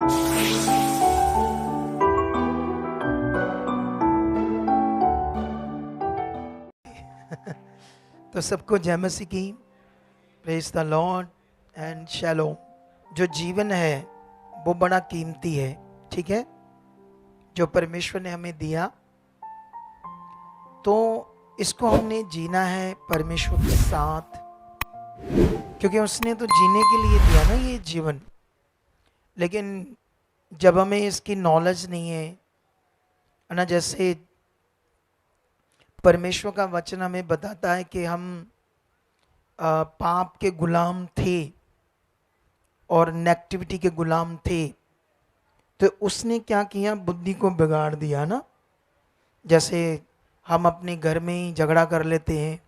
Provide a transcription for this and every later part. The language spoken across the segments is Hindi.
तो सबको जय मसीह की, प्रेज द लॉर्ड एंड शैलोम। जो जीवन है वो बड़ा कीमती है, ठीक है, जो परमेश्वर ने हमें दिया, तो इसको हमने जीना है परमेश्वर के साथ, क्योंकि उसने तो जीने के लिए दिया ना ये जीवन। लेकिन जब हमें इसकी नॉलेज नहीं है ना, जैसे परमेश्वर का वचन हमें बताता है कि हम पाप के गुलाम थे और नेगेटिविटी के गुलाम थे, तो उसने क्या किया, बुद्धि को बिगाड़ दिया ना। जैसे हम अपने घर में ही झगड़ा कर लेते हैं,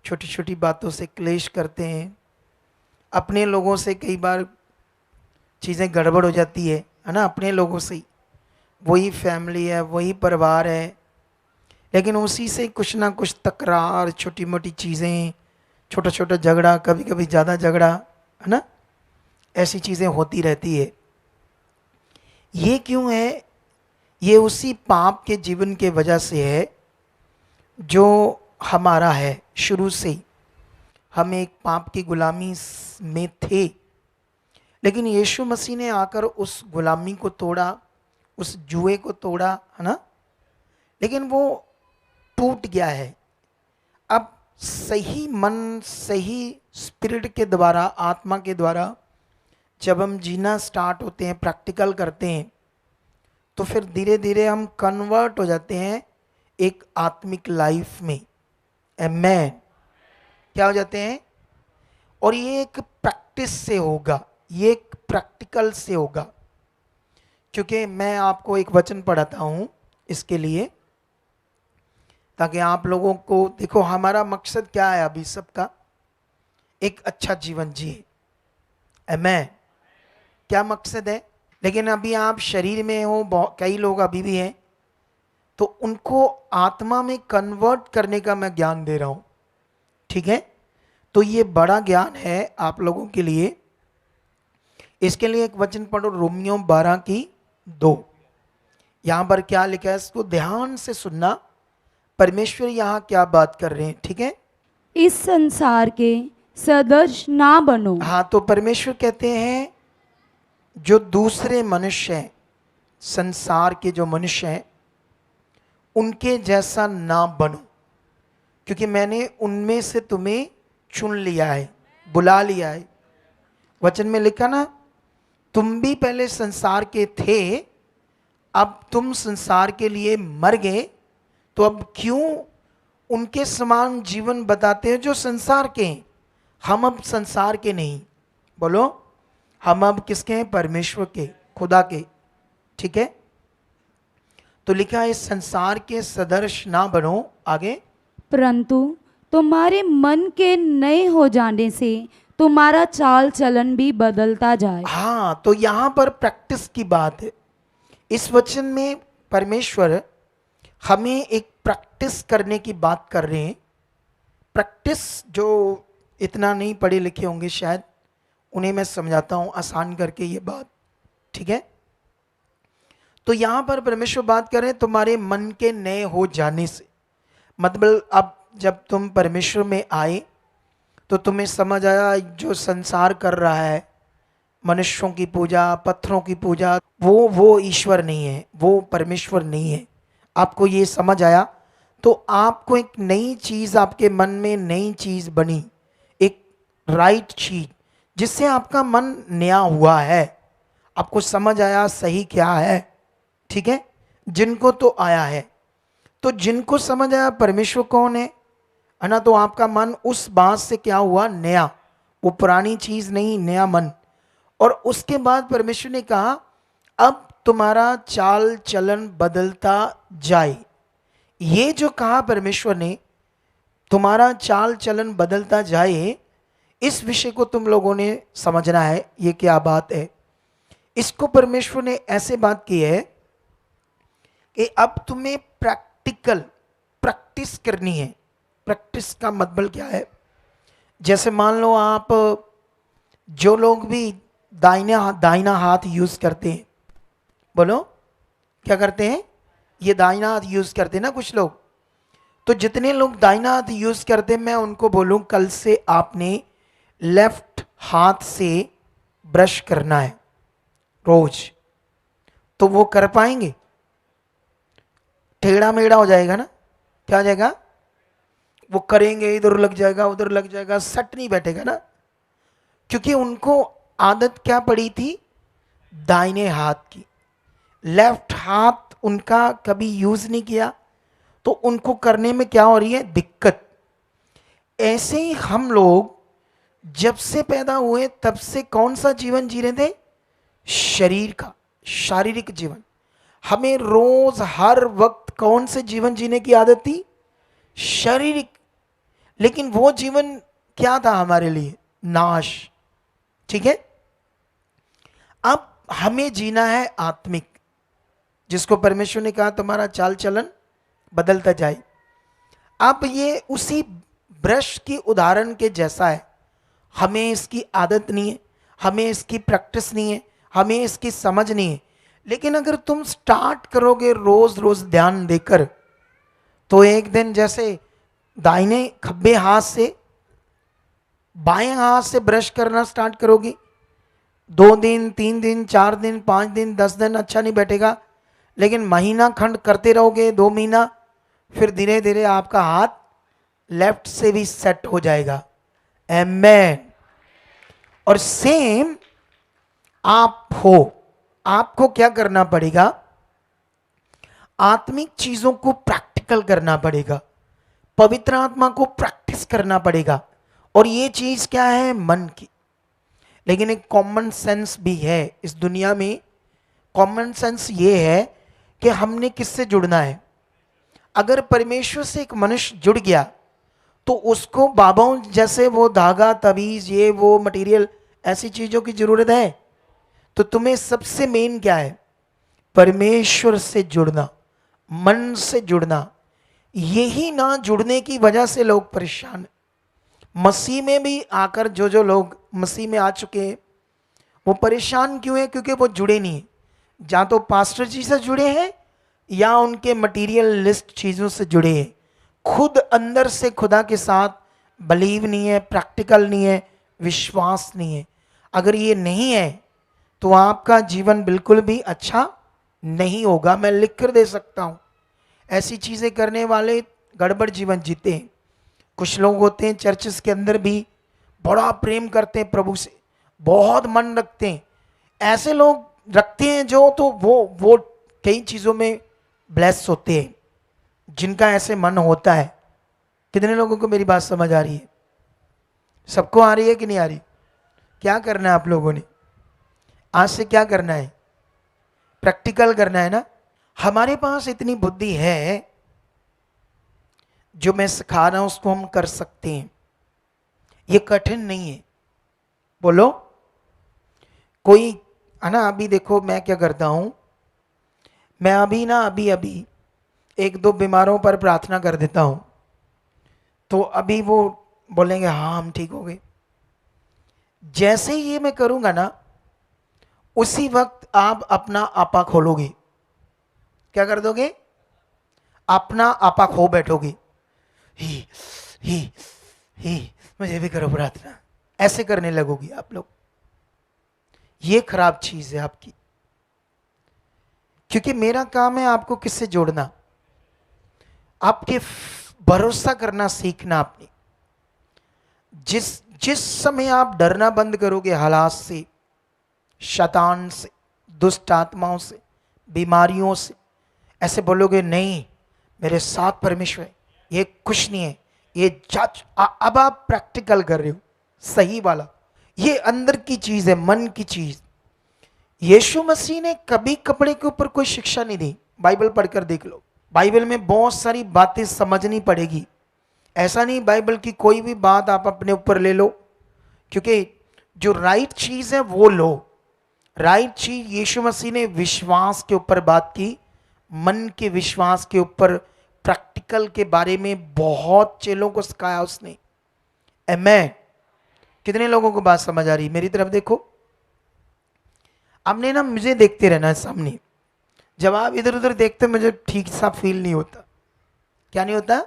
छोटी छोटी बातों से क्लेश करते हैं, अपने लोगों से कई बार चीज़ें गड़बड़ हो जाती है ना, अपने लोगों से। वही फैमिली है, वही परिवार है, लेकिन उसी से कुछ ना कुछ तकरार, छोटी मोटी चीज़ें, छोटा छोटा झगड़ा, कभी कभी ज़्यादा झगड़ा, है ना, ऐसी चीज़ें होती रहती है। ये क्यों है? ये उसी पाप के जीवन के वजह से है जो हमारा है। शुरू से ही हम एक पाप की गुलामी में थे, लेकिन यीशु मसीह ने आकर उस गुलामी को तोड़ा, उस जुए को तोड़ा, है ना। लेकिन वो टूट गया है। अब सही मन, सही स्पिरिट के द्वारा, आत्मा के द्वारा जब हम जीना स्टार्ट होते हैं, प्रैक्टिकल करते हैं, तो फिर धीरे धीरे हम कन्वर्ट हो जाते हैं एक आत्मिक लाइफ में। आमेन। क्या हो जाते हैं? और ये एक प्रैक्टिस से होगा, ये एक प्रैक्टिकल से होगा। क्योंकि मैं आपको एक वचन पढ़ाता हूँ इसके लिए, ताकि आप लोगों को, देखो हमारा मकसद क्या है अभी सबका, एक अच्छा जीवन जिए। आमेन। क्या मकसद है? लेकिन अभी आप शरीर में हो, कई लोग अभी भी हैं, तो उनको आत्मा में कन्वर्ट करने का मैं ज्ञान दे रहा हूं, ठीक है। तो ये बड़ा ज्ञान है आप लोगों के लिए। इसके लिए एक वचन पढ़ो, रोमियो 12:2। यहां पर क्या लिखा है, इसको ध्यान से सुनना, परमेश्वर यहां क्या बात कर रहे हैं, ठीक है। इस संसार के सदृश ना बनो। हाँ, तो परमेश्वर कहते हैं जो दूसरे मनुष्य हैं, संसार के जो मनुष्य हैं, उनके जैसा ना बनो, क्योंकि मैंने उनमें से तुम्हें चुन लिया है, बुला लिया है। वचन में लिखा ना, तुम भी पहले संसार के थे, अब तुम संसार के लिए मर गए, तो अब क्यों उनके समान जीवन बताते हैं जो संसार के हैं। हम अब संसार के नहीं, बोलो, हम अब किसके हैं? परमेश्वर के, खुदा के, ठीक है। तो लिखा है, इस संसार के सदृश ना बनो। आगे, परंतु तुम्हारे मन के नए हो जाने से तुम्हारा चाल चलन भी बदलता जाए। हाँ, तो यहां पर प्रैक्टिस की बात है। इस वचन में परमेश्वर हमें एक प्रैक्टिस करने की बात कर रहे हैं। प्रैक्टिस, जो इतना नहीं पढ़े लिखे होंगे शायद, उन्हें मैं समझाता हूं आसान करके ये बात, ठीक है। तो यहां पर परमेश्वर बात कर रहे हैं तुम्हारे मन के नए हो जाने से। मतलब अब जब तुम परमेश्वर में आए तो तुम्हें समझ आया जो संसार कर रहा है, मनुष्यों की पूजा, पत्थरों की पूजा, वो ईश्वर नहीं है, वो परमेश्वर नहीं है। आपको ये समझ आया, तो आपको एक नई चीज, आपके मन में नई चीज बनी, एक राइट चीज, जिससे आपका मन नया हुआ है। आपको समझ आया सही क्या है, ठीक है। जिनको तो आया है, तो जिनको समझ आया परमेश्वर कौन है ना, तो आपका मन उस बात से क्या हुआ? नया। वो पुरानी चीज नहीं, नया मन। और उसके बाद परमेश्वर ने कहा, अब तुम्हारा चाल चलन बदलता जाए। ये जो कहा परमेश्वर ने, तुम्हारा चाल चलन बदलता जाए, इस विषय को तुम लोगों ने समझना है, ये क्या बात है। इसको परमेश्वर ने ऐसे बात की है कि अब तुम्हें प्रैक्टिस करनी है। प्रैक्टिस का मतलब क्या है? जैसे मान लो आप, जो लोग भी दाहिना हाथ यूज करते हैं, बोलो क्या करते हैं, ये दाहिना हाथ यूज करते हैं ना कुछ लोग। तो जितने लोग दाहिना हाथ यूज करते हैं, मैं उनको बोलूं कल से आपने लेफ्ट हाथ से ब्रश करना है रोज। तो वो कर पाएंगे? टेढ़ा मेढ़ा हो जाएगा ना, क्या हो जाएगा, वो करेंगे इधर लग जाएगा उधर लग जाएगा, सट नहीं बैठेगा ना, क्योंकि उनको आदत क्या पड़ी थी, दाहिने हाथ की। लेफ्ट हाथ उनका कभी यूज नहीं किया, तो उनको करने में क्या हो रही है, दिक्कत। ऐसे ही हम लोग जब से पैदा हुए तब से कौन सा जीवन जी रहे थे, शरीर का, शारीरिक जीवन। हमें रोज हर वक्त कौन से जीवन जीने की आदत थी, शारीरिक। लेकिन वो जीवन क्या था हमारे लिए, नाश। ठीक है, अब हमें जीना है आत्मिक, जिसको परमेश्वर ने कहा तुम्हारा चाल चलन बदलता जाए। अब ये उसी ब्रश की उदाहरण के जैसा है। हमें इसकी आदत नहीं है, हमें इसकी प्रैक्टिस नहीं है, हमें इसकी समझ नहीं है। लेकिन अगर तुम स्टार्ट करोगे रोज रोज ध्यान देकर, तो एक दिन जैसे दाहिने खब्बे हाथ से बाएं हाथ से ब्रश करना स्टार्ट करोगी, 2 दिन 3 दिन 4 दिन 5 दिन 10 दिन अच्छा नहीं बैठेगा, लेकिन महीना खंड करते रहोगे, 2 महीना, फिर धीरे धीरे आपका हाथ लेफ्ट से भी सेट हो जाएगा। आमेन। और सेम आप हो, आपको क्या करना पड़ेगा, आत्मिक चीजों को प्रैक्टिकल करना पड़ेगा, पवित्र आत्मा को प्रैक्टिस करना पड़ेगा। और ये चीज क्या है, मन की। लेकिन एक कॉमन सेंस भी है इस दुनिया में। कॉमन सेंस ये है कि हमने किससे जुड़ना है। अगर परमेश्वर से एक मनुष्य जुड़ गया, तो उसको बाबाओं जैसे वो धागा तवीज ये वो मटेरियल ऐसी चीजों की जरूरत है। तो तुम्हें सबसे मेन क्या है, परमेश्वर से जुड़ना, मन से जुड़ना। यही ना जुड़ने की वजह से लोग परेशान हैं। मसीह में भी आकर जो लोग मसीह में आ चुके हैं, वो परेशान क्यों है, क्योंकि वो जुड़े नहीं हैं। या तो पास्टर जी से जुड़े हैं, या उनके मटीरियलिस्ट चीजों से जुड़े हैं। खुद अंदर से खुदा के साथ बिलीव नहीं है, प्रैक्टिकल नहीं है, विश्वास नहीं है। अगर ये नहीं है तो आपका जीवन बिल्कुल भी अच्छा नहीं होगा। मैं लिख कर दे सकता हूं, ऐसी चीजें करने वाले गड़बड़ जीवन जीते हैं। कुछ लोग होते हैं चर्चेस के अंदर भी बड़ा प्रेम करते हैं प्रभु से, बहुत मन रखते हैं। ऐसे लोग रखते हैं जो, तो वो कई चीजों में ब्लेस होते हैं जिनका ऐसे मन होता है। कितने लोगों को मेरी बात समझ आ रही है? सबको आ रही है कि नहीं आ रही? क्या करना है आप लोगों ने आज से, क्या करना है, प्रैक्टिकल करना है ना। हमारे पास इतनी बुद्धि है, जो मैं सिखा रहा हूं उसको हम कर सकते हैं। ये कठिन नहीं है, बोलो कोई है ना। अभी देखो मैं क्या करता हूं, मैं अभी 1-2 बीमारों पर प्रार्थना कर देता हूं, तो अभी वो बोलेंगे हाँ हम ठीक हो गए। जैसे ही ये मैं करूंगा ना, उसी वक्त आप अपना आपा खोलोगे। क्या कर दोगे? अपना आपा खो बैठोगे। ही ही ही मुझे भी करो प्रार्थना, ऐसे करने लगोगी आप लोग। ये खराब चीज है आपकी, क्योंकि मेरा काम है आपको किससे जोड़ना, आपके भरोसा करना सीखना। आपने जिस जिस समय आप डरना बंद करोगे हालात से, शैतान से, दुष्ट आत्माओं से, बीमारियों से, ऐसे बोलोगे नहीं मेरे साथ परमेश्वर है, ये कुछ नहीं है, ये जज। अब आप प्रैक्टिकल कर रहे हो सही वाला। ये अंदर की चीज है, मन की चीज। यीशु मसीह ने कभी कपड़े के ऊपर कोई शिक्षा नहीं दी। बाइबल पढ़कर देख लो, बाइबल में बहुत सारी बातें समझनी पड़ेगी। ऐसा नहीं बाइबल की कोई भी बात आप अपने ऊपर ले लो, क्योंकि जो राइट चीज है वो लो। राइट चीज यीशु मसीह ने विश्वास के ऊपर बात की, मन के विश्वास के ऊपर, प्रैक्टिकल के बारे में बहुत चेलों को सिखाया उसने। आमेन। कितने लोगों को बात समझ आ रही? मेरी तरफ देखो। आपने ना मुझे देखते रहना है सामने। जब आप इधर उधर देखते मुझे ठीक सा फील नहीं होता। क्या नहीं होता?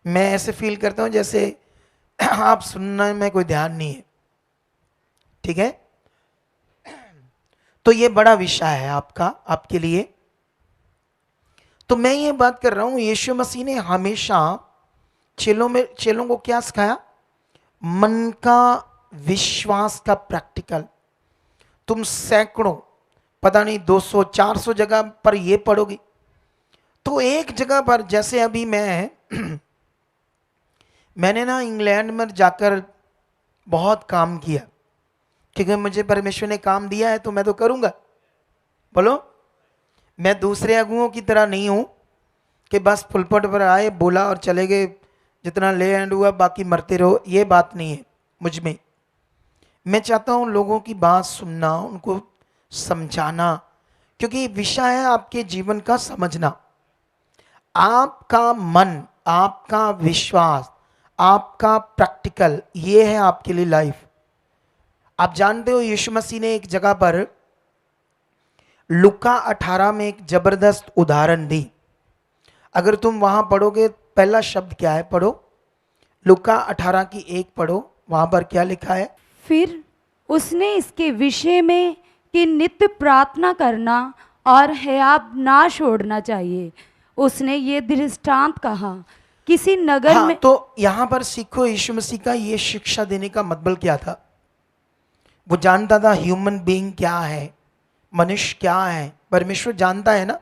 मैं ऐसे फील करता हूँ जैसे आप सुनने में कोई ध्यान नहीं है। ठीक है, तो ये बड़ा विषय है आपका, आपके लिए। तो मैं ये बात कर रहा हूं, यीशु मसीह ने हमेशा चेलों को क्या सिखाया? मन का विश्वास का प्रैक्टिकल। तुम सैकड़ों, पता नहीं 200 400 जगह पर ये पढ़ोगे, तो एक जगह पर जैसे अभी मैंने ना इंग्लैंड में जाकर बहुत काम किया, क्योंकि मुझे परमेश्वर ने काम दिया है तो मैं तो करूंगा। बोलो, मैं दूसरे अगुओं की तरह नहीं हूं कि बस पुलपट पर आए, बोला और चले गए, जितना ले एंड हुआ बाकी मरते रहो। ये बात नहीं है मुझ में। मैं चाहता हूं लोगों की बात सुनना, उनको समझाना, क्योंकि विषय है आपके जीवन का समझना। आपका मन, आपका विश्वास, आपका प्रैक्टिकल, ये है आपके लिए लाइफ। आप जानते हो यीशु मसीह ने एक जगह पर लुका 18 में एक जबरदस्त उदाहरण दी। अगर तुम वहां पढ़ोगे, पहला शब्द क्या है? पढ़ो, लुका 18 की 1 पढ़ो, वहां पर क्या लिखा है? फिर उसने इसके विषय में कि नित्य प्रार्थना करना और हियाब ना छोड़ना चाहिए, उसने ये दृष्टांत कहा। किसी नगर हाँ, में तो यहां पर सीखो यीशु मसीह का ये शिक्षा देने का मतलब क्या था। वो जानता था ह्यूमन बीइंग क्या है, मनुष्य क्या है। परमेश्वर जानता है ना,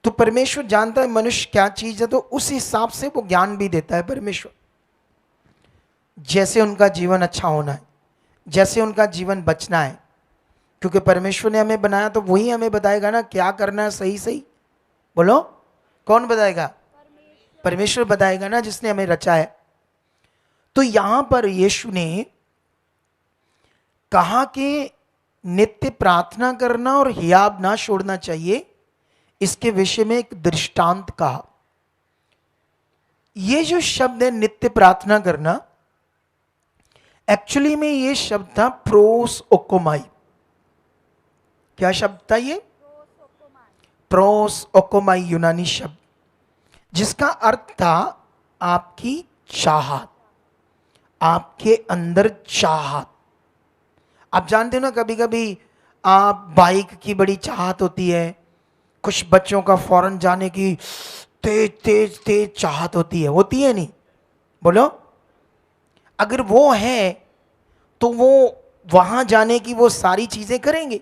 तो परमेश्वर जानता है मनुष्य क्या चीज है, तो उस हिसाब से वो ज्ञान भी देता है परमेश्वर। जैसे उनका जीवन अच्छा होना है, जैसे उनका जीवन बचना है, क्योंकि परमेश्वर ने हमें बनाया तो वही हमें बताएगा ना क्या करना है सही सही। बोलो, कौन बताएगा? परमेश्वर बताएगा ना, जिसने हमें रचा है। तो यहां पर यीशु ने कहा कि नित्य प्रार्थना करना और हियाब ना छोड़ना चाहिए, इसके विषय में एक दृष्टांत कहा। ये जो शब्द है नित्य प्रार्थना करना, एक्चुअली में ये शब्द था प्रोस ओकोमाई। क्या शब्द था ये? प्रोस ओकोमाई, यूनानी शब्द, जिसका अर्थ था आपकी चाहत, आपके अंदर चाहत। आप जानते हो ना, कभी कभी आप बाइक की बड़ी चाहत होती है, कुछ बच्चों का फॉरेन जाने की तेज तेज तेज चाहत होती है नहीं? बोलो, अगर वो है तो वो वहां जाने की वो सारी चीजें करेंगे,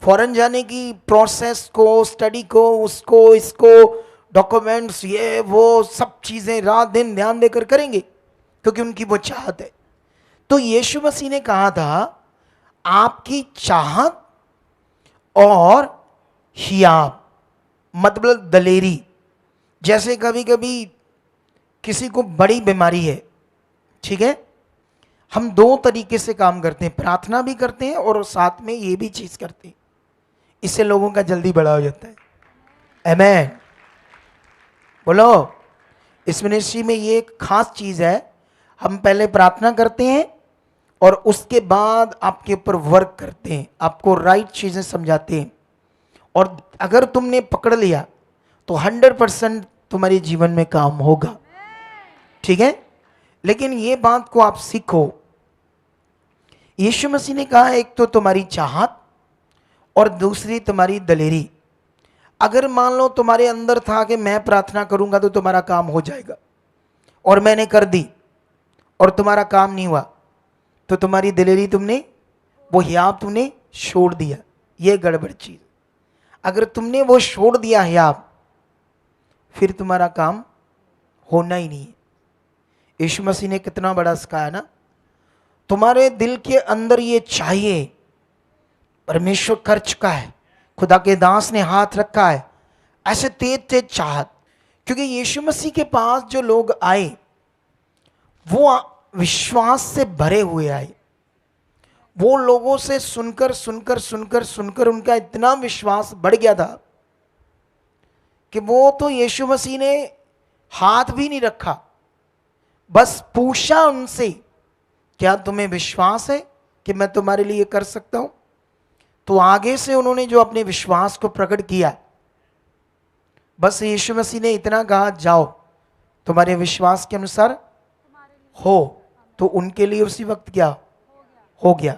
फॉरेन जाने की प्रोसेस को, स्टडी को, उसको इसको, डॉक्यूमेंट्स, ये वो सब चीजें रात दिन ध्यान देकर करेंगे, क्योंकि उनकी वो चाहत है। तो यीशु मसीह ने कहा था आपकी चाहत और हियाब, मतलब दलेरी। जैसे कभी कभी किसी को बड़ी बीमारी है, ठीक है, हम 2 तरीके से काम करते हैं, प्रार्थना भी करते हैं और साथ में ये भी चीज करते हैं, इससे लोगों का जल्दी बड़ा हो जाता है। आमेन। बोलो, इस मिनिस्ट्री में ये एक खास चीज है, हम पहले प्रार्थना करते हैं और उसके बाद आपके ऊपर वर्क करते हैं, आपको राइट चीजें समझाते हैं, और अगर तुमने पकड़ लिया तो 100% तुम्हारे जीवन में काम होगा। ठीक है, लेकिन ये बात को आप सीखो। यीशु मसीह ने कहा एक तो तुम्हारी चाहत और दूसरी तुम्हारी दलेरी। अगर मान लो तुम्हारे अंदर था कि मैं प्रार्थना करूंगा तो तुम्हारा काम हो जाएगा, और मैंने कर दी और तुम्हारा काम नहीं हुआ, तो तुम्हारी दिलेरी, तुमने वो हियाब तुमने छोड़ दिया, ये गड़बड़ चीज। अगर तुमने वो छोड़ दिया हियाब, फिर तुम्हारा काम होना ही नहीं है। यीशु मसीह ने कितना बड़ा सिखाया ना, तुम्हारे दिल के अंदर ये चाहिए, परमेश्वर कर चुका है, खुदा के दास ने हाथ रखा है, ऐसे तेज तेज चाहत। क्योंकि यीशु मसीह के पास जो लोग आए वो विश्वास से भरे हुए आए। वो लोगों से सुनकर सुनकर सुनकर सुनकर उनका इतना विश्वास बढ़ गया था कि वो तो यीशु मसीह ने हाथ भी नहीं रखा, बस पूछा उनसे, क्या तुम्हें विश्वास है कि मैं तुम्हारे लिए कर सकता हूं? तो आगे से उन्होंने जो अपने विश्वास को प्रकट किया, बस यीशु मसीह ने इतना कहा, जाओ तुम्हारे विश्वास के अनुसार हो, तो उनके लिए उसी वक्त क्या हो गया।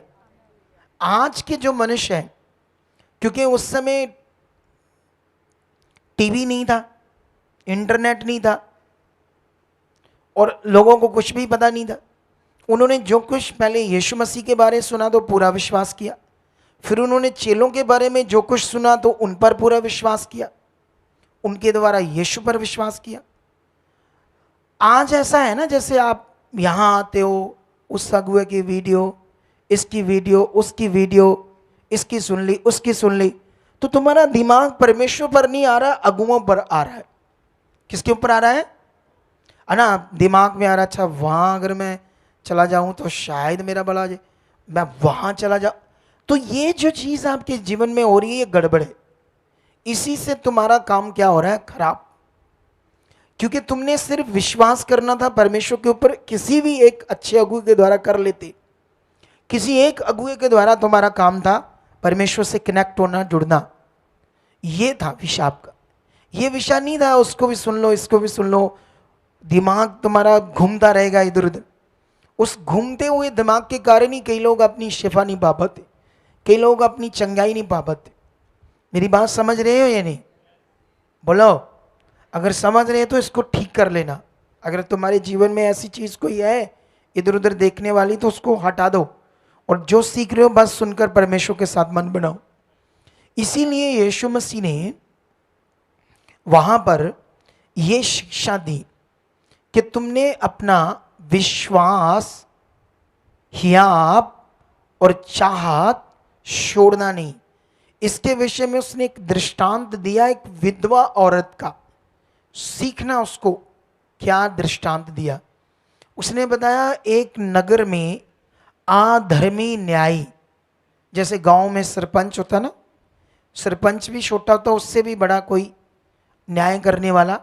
आज के जो मनुष्य हैं, क्योंकि उस समय टीवी नहीं था, इंटरनेट नहीं था और लोगों को कुछ भी पता नहीं था, उन्होंने जो कुछ पहले यीशु मसीह के बारे में सुना तो पूरा विश्वास किया, फिर उन्होंने चेलों के बारे में जो कुछ सुना तो उन पर पूरा विश्वास किया, उनके द्वारा यीशु पर विश्वास किया। आज ऐसा है ना, जैसे आप यहाँ आते हो, उस अगुए की वीडियो, इसकी वीडियो, उसकी वीडियो, इसकी सुन ली, उसकी सुन ली, तो तुम्हारा दिमाग परमेश्वर पर नहीं आ रहा, अगुओं पर आ रहा है। किसके ऊपर आ रहा है ना? दिमाग में आ रहा, अच्छा वहाँ अगर मैं चला जाऊँ तो शायद मेरा भला जाए, मैं वहाँ चला जाऊँ। तो ये जो चीज़ आपके जीवन में हो रही है, ये गड़बड़ है। इसी से तुम्हारा काम क्या हो रहा है? खराब। क्योंकि तुमने सिर्फ विश्वास करना था परमेश्वर के ऊपर, किसी भी एक अच्छे अगुए के द्वारा कर लेते। किसी एक अगुए के द्वारा तुम्हारा काम था परमेश्वर से कनेक्ट होना, जुड़ना। ये था विषय आपका। ये विषय नहीं था उसको भी सुन लो, इसको भी सुन लो, दिमाग तुम्हारा घूमता रहेगा इधर उधर। उस घूमते हुए दिमाग के कारण ही कई लोग अपनी शिफा नहीं पा पाते, कई लोग अपनी चंगाई नहीं पा पाते। मेरी बात समझ रहे हो या नहीं? बोलो। अगर समझ रहे हो तो इसको ठीक कर लेना। अगर तुम्हारे जीवन में ऐसी चीज कोई है इधर उधर देखने वाली, तो उसको हटा दो और जो सीख रहे हो बस सुनकर परमेश्वर के साथ मन बनाओ। इसीलिए यीशु मसीह ने वहां पर यह शिक्षा दी कि तुमने अपना विश्वास, हियाव और चाहत छोड़ना नहीं। इसके विषय में उसने एक दृष्टांत दिया, एक विधवा औरत का। सीखना उसको। क्या दृष्टांत दिया? उसने बताया, एक नगर में अधर्मी न्यायी, जैसे गांव में सरपंच होता ना, सरपंच भी छोटा होता, उससे भी बड़ा कोई न्याय करने वाला।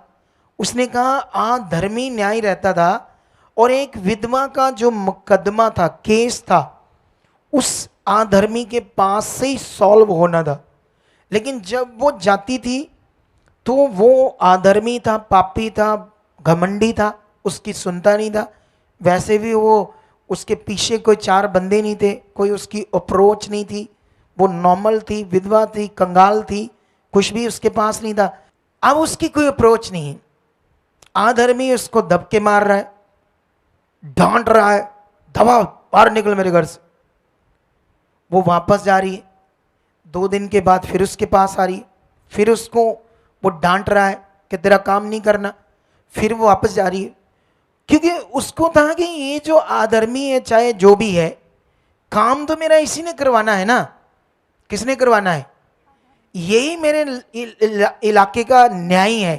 उसने कहा अधर्मी न्यायी रहता था और एक विधवा का जो मुकदमा था, केस था, उस अधर्मी के पास से ही सॉल्व होना था। लेकिन जब वो जाती थी तो वो अधर्मी था, पापी था, घमंडी था, उसकी सुनता नहीं था। वैसे भी वो, उसके पीछे कोई चार बंदे नहीं थे, कोई उसकी अप्रोच नहीं थी, वो नॉर्मल थी, विधवा थी, कंगाल थी, कुछ भी उसके पास नहीं था। अब उसकी कोई अप्रोच नहीं है। अधर्मी उसको दबके मार रहा है, डांट रहा है, दबा, बाहर निकल मेरे घर से। वो वापस जा रही है, 2 दिन के बाद फिर उसके पास आ रही है, फिर उसको वो डांट रहा है कि तेरा काम नहीं करना, फिर वो वापस जा रही है। क्योंकि उसको था कि ये जो अधर्मी है, चाहे जो भी है, काम तो मेरा इसी ने करवाना है ना। किसने करवाना है? यही मेरे इलाके का न्यायी है,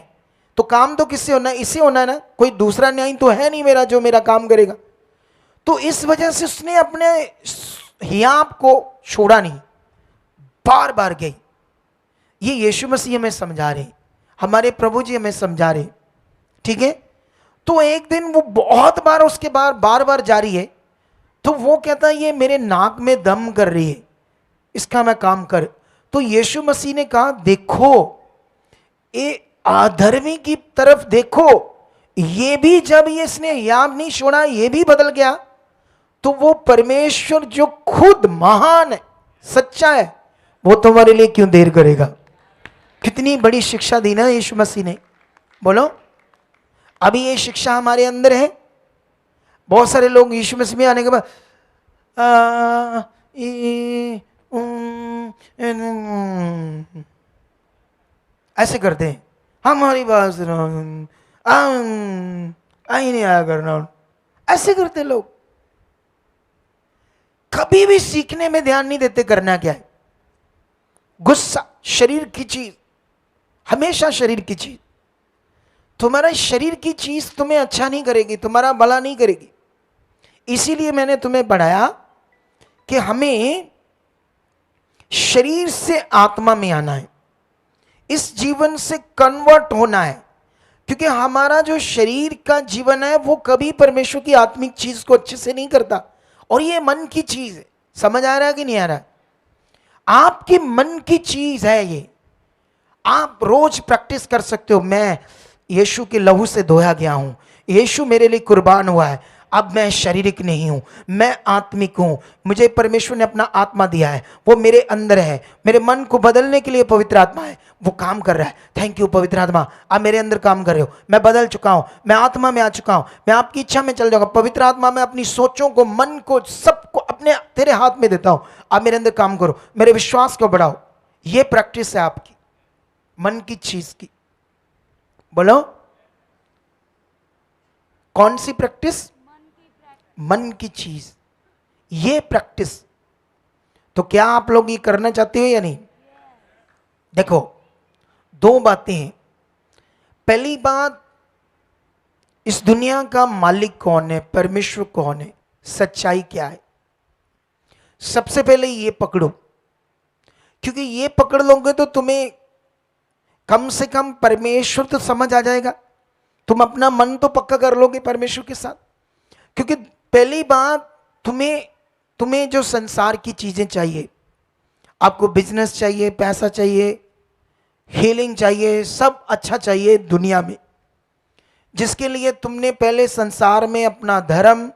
तो काम तो किससे होना है? इससे होना है ना। कोई दूसरा न्यायी तो है नहीं मेरा जो मेरा काम करेगा। तो इस वजह से उसने अपने हियाव को छोड़ा नहीं, बार बार गई। ये यीशु मसीह हमें समझा रहे, हमारे प्रभु जी हमें समझा रहे, ठीक है। तो एक दिन वो बहुत बार उसके बार बार जा रही है, तो वो कहता है ये मेरे नाक में दम कर रही है, इसका मैं काम कर। तो यीशु मसीह ने कहा, देखो ये अधर्मी की तरफ देखो, ये भी जब ये इसने हियाव नहीं छोड़ा, ये भी बदल गया, तो वो परमेश्वर जो खुद महान है, सच्चा है, वो तुम्हारे लिए क्यों देर करेगा। कितनी बड़ी शिक्षा दी ना यीशु मसीह ने। बोलो। अभी ये शिक्षा हमारे अंदर है। बहुत सारे लोग यीशु मसीह में आने के बाद ऐसे करते हैं, हमारी बात आई नहीं आया करना, ऐसे करते लोग। कभी भी सीखने में ध्यान नहीं देते करना क्या है। गुस्सा शरीर की चीज, हमेशा शरीर की चीज। तुम्हारा शरीर की चीज तुम्हें अच्छा नहीं करेगी, तुम्हारा भला नहीं करेगी। इसीलिए मैंने तुम्हें पढ़ाया कि हमें शरीर से आत्मा में आना है, इस जीवन से कन्वर्ट होना है। क्योंकि हमारा जो शरीर का जीवन है वो कभी परमेश्वर की आत्मिक चीज को अच्छे से नहीं करता, और ये मन की चीज है। समझ आ रहा है कि नहीं आ रहा? आपके मन की चीज है ये। आप रोज प्रैक्टिस कर सकते हो, मैं यीशु के लहू से धोया गया हूं, यीशु मेरे लिए कुर्बान हुआ है, अब मैं शारीरिक नहीं हूं, मैं आत्मिक हूं, मुझे परमेश्वर ने अपना आत्मा दिया है, वो मेरे अंदर है, मेरे मन को बदलने के लिए पवित्र आत्मा है, वो काम कर रहा है। थैंक यू पवित्र आत्मा, आप मेरे अंदर काम कर रहे हो, मैं बदल चुका हूं, मैं आत्मा में आ चुका हूं, मैं आपकी इच्छा में चल जाऊंगा। पवित्र आत्मा, मैं अपनी सोचों को, मन को, सबको अपने तेरे हाथ में देता हूं, आप मेरे अंदर काम करो, मेरे विश्वास को बढ़ाओ। ये प्रैक्टिस है आपकी मन की चीज की। बोलो, कौन सी प्रैक्टिस? मन की चीज, ये प्रैक्टिस। तो क्या आप लोग ये करना चाहते हो या नहीं? देखो, दो बातें हैं। पहली बात, इस दुनिया का मालिक कौन है, परमेश्वर कौन है, सच्चाई क्या है, सबसे पहले ये पकड़ो। क्योंकि ये पकड़ लोगे तो तुम्हें कम से कम परमेश्वर तो समझ आ जाएगा, तुम अपना मन तो पक्का कर लोगे परमेश्वर के साथ। क्योंकि पहली बात, तुम्हें जो संसार की चीजें चाहिए, आपको बिजनेस चाहिए, पैसा चाहिए, हीलिंग चाहिए, सब अच्छा चाहिए दुनिया में, जिसके लिए तुमने पहले संसार में अपना धर्म,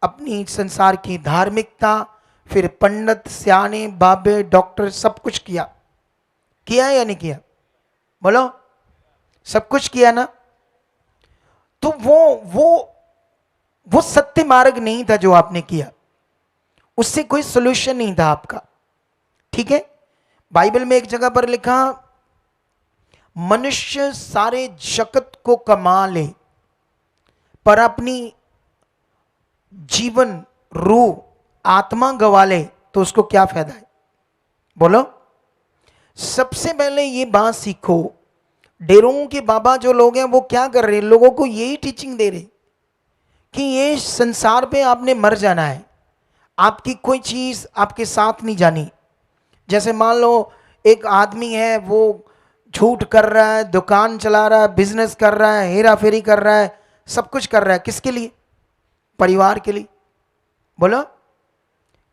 अपनी संसार की धार्मिकता, फिर पंडित, सियाने, बाबे, डॉक्टर, सब कुछ किया है या नहीं किया? बोलो, सब कुछ किया ना? तो वो सत्य मार्ग नहीं था जो आपने किया, उससे कोई सोल्यूशन नहीं था आपका। ठीक है, बाइबल में एक जगह पर लिखा, मनुष्य सारे जगत को कमा ले पर अपनी जीवन, रूह, आत्मा गवा ले तो उसको क्या फायदा है? बोलो, सबसे पहले ये बात सीखो। डेरों के बाबा जो लोग हैं वो क्या कर रहे हैं, लोगों को यही टीचिंग दे रहे कि ये संसार पे आपने मर जाना है, आपकी कोई चीज आपके साथ नहीं जानी। जैसे मान लो एक आदमी है, वो झूठ कर रहा है, दुकान चला रहा है, बिजनेस कर रहा है, हेरा फेरी कर रहा है, सब कुछ कर रहा है, किसके लिए? परिवार के लिए। बोलो,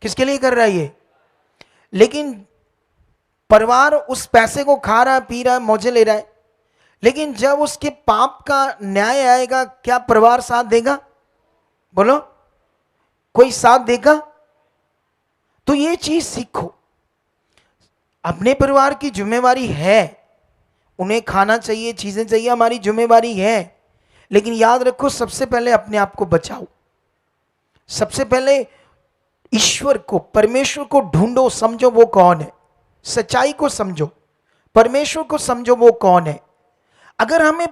किसके लिए कर रहा है ये? लेकिन परिवार उस पैसे को खा रहा है, पी रहा है, मौजे ले रहा है, लेकिन जब उसके पाप का न्याय आएगा, क्या परिवार साथ देगा? बोलो, कोई साथ देगा? तो ये चीज सीखो, अपने परिवार की जिम्मेवारी है, उन्हें खाना चाहिए, चीजें चाहिए, हमारी जिम्मेवारी है, लेकिन याद रखो सबसे पहले अपने आप को बचाओ। सबसे पहले ईश्वर को, परमेश्वर को ढूंढो, समझो वो कौन है, सच्चाई को समझो, परमेश्वर को समझो वो कौन है। अगर हमें,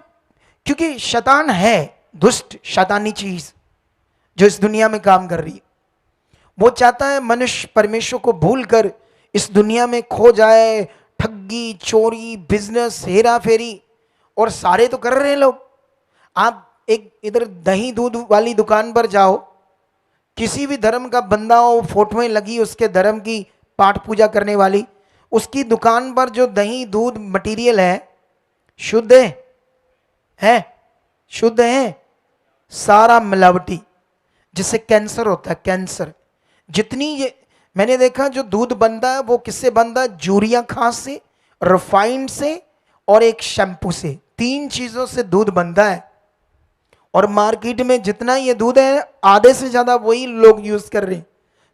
क्योंकि शैतान है, दुष्ट शैतानी चीज जो इस दुनिया में काम कर रही है, वो चाहता है मनुष्य परमेश्वर को भूलकर इस दुनिया में खो जाए, ठगी, चोरी, बिजनेस, हेरा फेरी, और सारे तो कर रहे हैं लोग। आप एक इधर दही दूध वाली दुकान पर जाओ, किसी भी धर्म का बंदा हो, फोटोएं लगी उसके धर्म की, पाठ पूजा करने वाली, उसकी दुकान पर जो दही दूध मटेरियल है, शुद्ध है? शुद्ध है? सारा मिलावटी, जिससे कैंसर होता है, कैंसर। जितनी ये मैंने देखा, जो दूध बनता है वो किससे बनता है? यूरिया खाद से, रिफाइंड से, और एक शैम्पू से। 3 चीजों से दूध बनता है। और मार्केट में जितना ये दूध है, आधे से ज्यादा वही लोग यूज कर रहे हैं।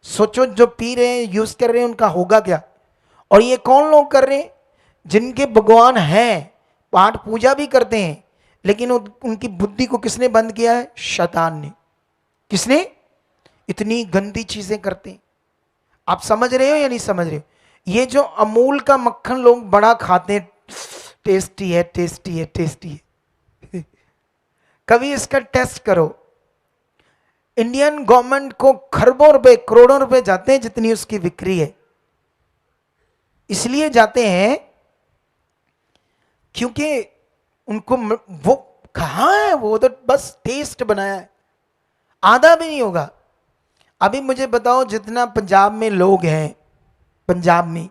सोचो, जो पी रहे हैं, यूज कर रहे हैं, उनका होगा क्या? और ये कौन लोग कर रहे हैं? जिनके भगवान हैं, पाठ पूजा भी करते हैं, लेकिन उनकी बुद्धि को किसने बंद किया है? शैतान ने। किसने? इतनी गंदी चीजें करते हैं। आप समझ रहे हो या नहीं समझ रहे हो? ये जो अमूल का मक्खन लोग बड़ा खाते हैं, टेस्टी है, टेस्टी है, टेस्टी है। कभी इसका टेस्ट करो। इंडियन गवर्नमेंट को खरबों रुपए, करोड़ों रुपए जाते हैं, जितनी उसकी बिक्री है। इसलिए जाते हैं क्योंकि उनको वो कहाँ है, वो तो बस टेस्ट बनाया है, आधा भी नहीं होगा। अभी मुझे बताओ, जितना पंजाब में लोग हैं, पंजाब में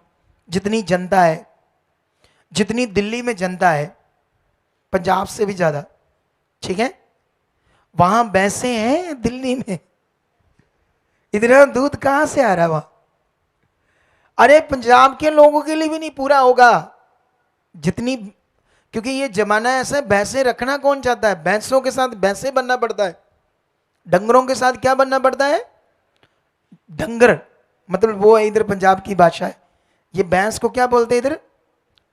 जितनी जनता है, जितनी दिल्ली में जनता है, पंजाब से भी ज्यादा, ठीक है? वहां भैंसे हैं दिल्ली में, इतना दूध कहां से आ रहा है वहां? अरे पंजाब के लोगों के लिए भी नहीं पूरा होगा जितनी, क्योंकि ये जमाना ऐसा है, भैंसे रखना कौन चाहता है? भैंसों के साथ भैंसे बनना पड़ता है, डंगरों के साथ क्या बनना पड़ता है? डंगर, मतलब वो है इधर पंजाब की भाषा है। ये भैंस को क्या बोलते हैं इधर?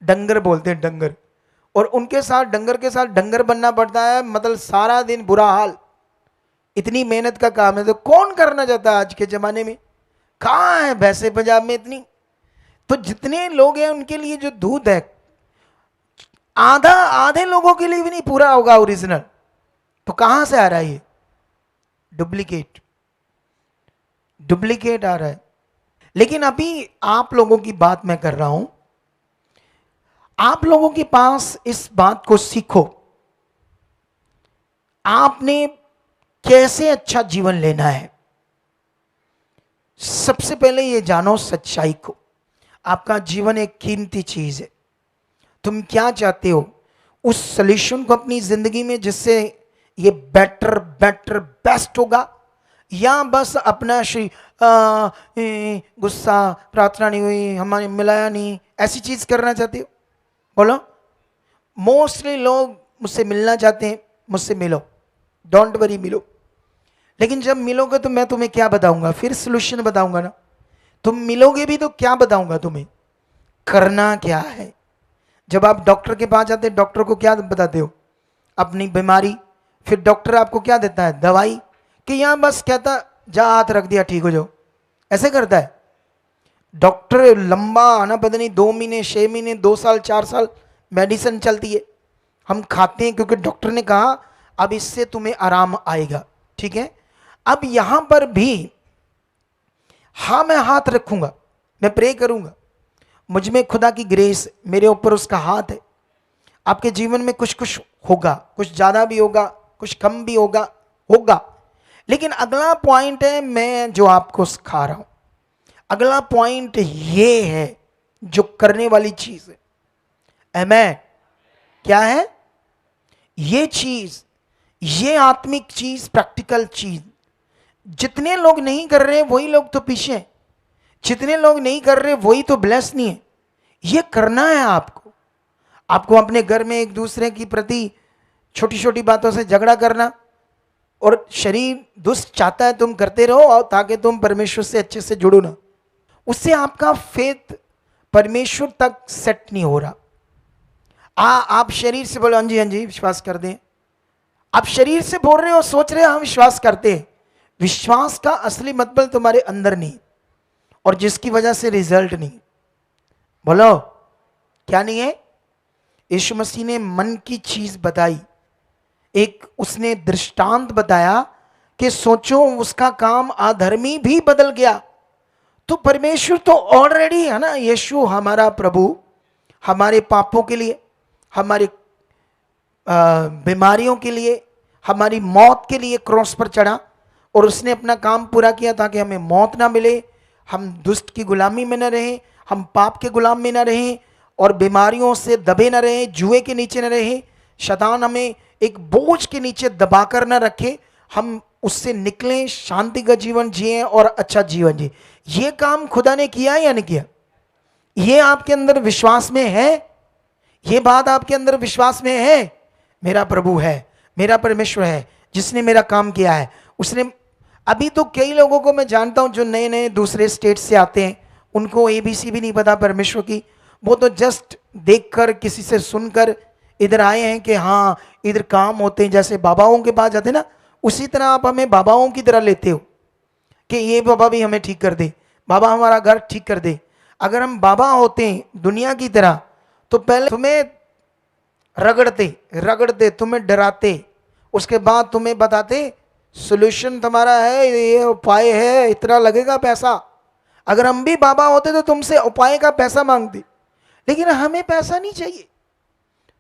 डंगर बोलते हैं, डंगर। और उनके साथ डंगर के साथ डंगर बनना पड़ता है, मतलब सारा दिन बुरा हाल, इतनी मेहनत का काम है। तो कौन करना चाहता है आज के जमाने में? कहाँ है भैंसे पंजाब में इतनी? तो जितने लोग हैं उनके लिए जो दूध है, आधा आधे लोगों के लिए भी नहीं पूरा होगा ओरिजिनल। तो कहां से आ रहा है ये? डुप्लीकेट, डुप्लीकेट आ रहा है। लेकिन अभी आप लोगों की बात मैं कर रहा हूं, आप लोगों के पास इस बात को सीखो, आपने कैसे अच्छा जीवन लेना है। सबसे पहले ये जानो सच्चाई को। आपका जीवन एक कीमती चीज है। तुम क्या चाहते हो? उस सॉल्यूशन को अपनी जिंदगी में जिससे ये बेटर बेटर बेस्ट होगा, या बस अपना गुस्सा, प्रार्थना नहीं हुई, हमारे मिलाया नहीं, ऐसी चीज करना चाहते हो? बोलो। मोस्टली लोग मुझसे मिलना चाहते हैं, मुझसे मिलो, डोंट वरी, मिलो। लेकिन जब मिलोगे तो मैं तुम्हें क्या बताऊंगा? फिर सॉल्यूशन बताऊंगा ना। तुम मिलोगे भी तो क्या बताऊंगा तुम्हें? करना क्या है। जब आप डॉक्टर के पास जाते हैं, डॉक्टर को क्या बताते हो? अपनी बीमारी। फिर डॉक्टर आपको क्या देता है? दवाई। कि यहां बस कहता जा हाथ रख दिया ठीक हो जाओ, ऐसे करता है डॉक्टर? लंबा आना, पता नहीं 2 महीने, 6 महीने, 2 साल, 4 साल मेडिसिन चलती है, हम खाते हैं क्योंकि डॉक्टर ने कहा अब इससे तुम्हें आराम आएगा। ठीक है, अब यहां पर भी हाँ मैं हाथ रखूंगा, मैं प्रे करूंगा, मुझ में खुदा की ग्रेस, मेरे ऊपर उसका हाथ है। आपके जीवन में कुछ कुछ होगा, कुछ ज्यादा भी होगा, कुछ कम भी होगा होगा। लेकिन अगला पॉइंट है मैं जो आपको सिखा रहा हूं, अगला पॉइंट ये है जो करने वाली चीज है। आमेन। क्या है ये चीज? ये आत्मिक चीज, प्रैक्टिकल चीज। जितने लोग नहीं कर रहे वही लोग तो पीछे हैं, जितने लोग नहीं कर रहे वही तो ब्लेस नहीं है। ये करना है आपको। आपको अपने घर में एक दूसरे की प्रति छोटी छोटी बातों से झगड़ा करना, और शरीर दुष्ट चाहता है तुम करते रहो, और ताकि तुम परमेश्वर से अच्छे से जुड़ो ना, उससे आपका फेथ परमेश्वर तक सेट नहीं हो रहा। आप शरीर से बोलो हाँ जी हाँ जी विश्वास कर दें, आप शरीर से बोल रहे हो, सोच रहे हो हम विश्वास करते हैं, विश्वास का असली मतलब तुम्हारे अंदर नहीं, और जिसकी वजह से रिजल्ट नहीं। बोलो क्या नहीं है? यीशु मसीह ने मन की चीज बताई, एक उसने दृष्टांत बताया कि सोचो उसका काम अधर्मी भी बदल गया। तो परमेश्वर तो ऑलरेडी है ना, यीशु हमारा प्रभु हमारे पापों के लिए, हमारे बीमारियों के लिए, हमारी मौत के लिए क्रॉस पर चढ़ा, और उसने अपना काम पूरा किया ताकि हमें मौत ना मिले, हम दुष्ट की गुलामी में न रहें, हम पाप के गुलाम में न रहें, और बीमारियों से दबे न रहें, जुए के नीचे न रहें, शैतान हमें एक बोझ के नीचे दबाकर न रखे, हम उससे निकलें, शांति का जीवन जिए और अच्छा जीवन जिए। ये काम खुदा ने किया या नहीं किया? ये आपके अंदर विश्वास में है? ये बात आपके अंदर विश्वास में है? मेरा प्रभु है, मेरा परमेश्वर है जिसने मेरा काम किया है। उसने, अभी तो कई लोगों को मैं जानता हूं जो नए नए दूसरे स्टेट से आते हैं, उनको एबीसी भी नहीं पता परमेश्वर की, वो तो जस्ट देखकर, किसी से सुनकर इधर आए हैं कि हाँ इधर काम होते हैं, जैसे बाबाओं के पास जाते ना, उसी तरह आप हमें बाबाओं की तरह लेते हो कि ये बाबा भी हमें ठीक कर दे, बाबा हमारा घर ठीक कर दे। अगर हम बाबा होते हैं दुनिया की तरह, तो पहले तुम्हें रगड़ते रगड़ते, तुम्हें डराते, उसके बाद तुम्हें बताते सॉल्यूशन तुम्हारा है, ये उपाय है, इतना लगेगा पैसा। अगर हम भी बाबा होते तो तुमसे उपाय का पैसा मांगते, लेकिन हमें पैसा नहीं चाहिए,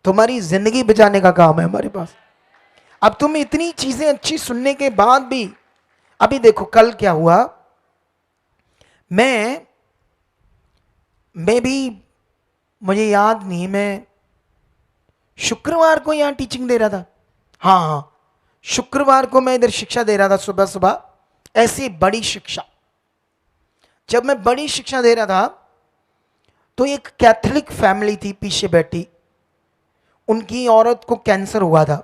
तुम्हारी जिंदगी बचाने का काम है हमारे पास। अब तुम इतनी चीजें अच्छी सुनने के बाद भी, अभी देखो कल क्या हुआ, मैं भी, मुझे याद नहीं, मैं शुक्रवार को यहां टीचिंग दे रहा था। हाँ हाँ, शुक्रवार को मैं इधर शिक्षा दे रहा था सुबह सुबह, ऐसी बड़ी शिक्षा। जब मैं बड़ी शिक्षा दे रहा था तो एक कैथोलिक फैमिली थी पीछे बैठी, उनकी औरत को कैंसर हुआ था।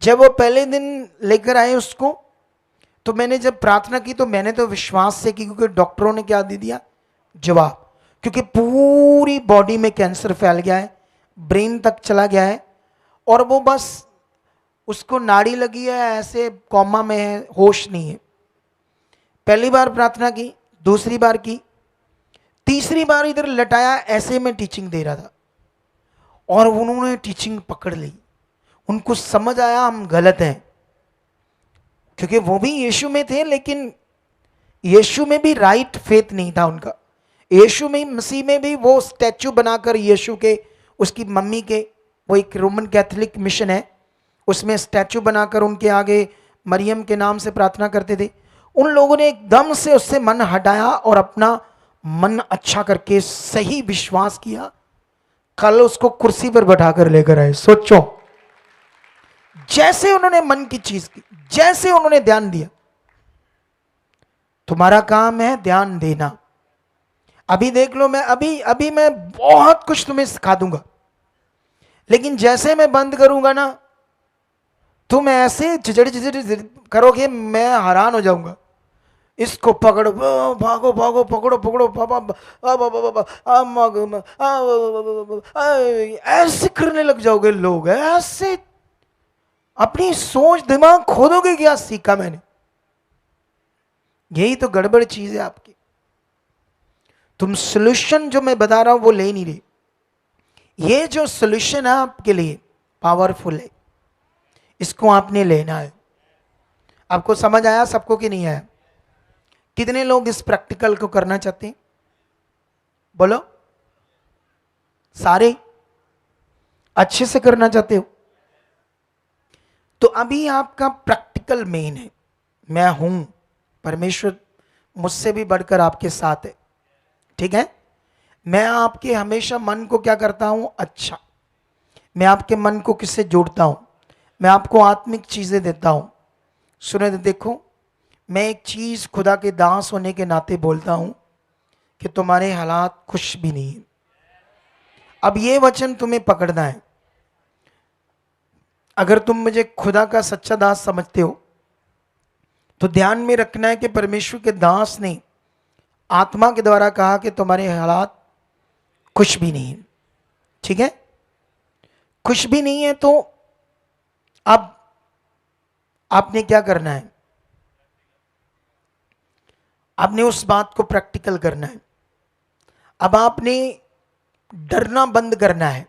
जब वो पहले दिन लेकर आए उसको, तो मैंने जब प्रार्थना की तो मैंने तो विश्वास से की, क्योंकि डॉक्टरों ने क्या दे दिया जवाब, क्योंकि पूरी बॉडी में कैंसर फैल गया है, ब्रेन तक चला गया है, और वो बस उसको नाड़ी लगी है, ऐसे कोमा में है, होश नहीं है। पहली बार प्रार्थना की, दूसरी बार की, तीसरी बार इधर लटाया, ऐसे में टीचिंग दे रहा था और उन्होंने टीचिंग पकड़ ली। उनको समझ आया हम गलत हैं, क्योंकि वो भी यीशु में थे, लेकिन यीशु में भी राइट फेथ नहीं था उनका। यीशु में, मसीह में भी वो स्टैचू बनाकर यीशु के, उसकी मम्मी के, वो एक रोमन कैथोलिक मिशन है, उसमें स्टैचू बनाकर उनके आगे मरियम के नाम से प्रार्थना करते थे। उन लोगों ने एकदम से उससे मन हटाया और अपना मन अच्छा करके सही विश्वास किया। कल उसको कुर्सी पर बैठाकर लेकर आए। सोचो, जैसे उन्होंने मन की चीज की, जैसे उन्होंने ध्यान दिया। तुम्हारा काम है ध्यान देना। अभी देख लो, मैं अभी मैं बहुत कुछ तुम्हें सिखा दूंगा, लेकिन जैसे मैं बंद करूंगा ना, तुम ऐसे झिझड़ झिझड़ करोगे, मैं हैरान हो जाऊंगा। इसको पकड़ो, भागो भागो, पकड़ो पकड़ो, ऐसे करने लग जाओगे लोग, ऐसे अपनी सोच दिमाग खोदोगे। क्या सीखा मैंने? यही तो गड़बड़ चीज है आपकी। तुम सोल्यूशन जो मैं बता रहा हूं वो ले नहीं रहे। ये जो सोल्यूशन है आपके लिए पावरफुल है, इसको आपने लेना है। आपको समझ आया सबको कि नहीं आया? कितने लोग इस प्रैक्टिकल को करना चाहते हैं? बोलो। सारे अच्छे से करना चाहते हो? तो अभी आपका प्रैक्टिकल मेन है। मैं हूं, परमेश्वर मुझसे भी बढ़कर आपके साथ है, ठीक है? मैं आपके हमेशा मन को क्या करता हूं? अच्छा, मैं आपके मन को किससे जोड़ता हूं? मैं आपको आत्मिक चीजें देता हूं। सुने तो देखो, मैं एक चीज खुदा के दास होने के नाते बोलता हूं कि तुम्हारे हालात खुश भी नहीं है। अब ये वचन तुम्हें पकड़ना है। अगर तुम मुझे खुदा का सच्चा दास समझते हो तो ध्यान में रखना है कि परमेश्वर के दास ने आत्मा के द्वारा कहा कि तुम्हारे हालात खुश भी नहीं है, ठीक है? खुश भी नहीं है, तो अब आपने क्या करना है? आपने उस बात को प्रैक्टिकल करना है। अब आपने डरना बंद करना है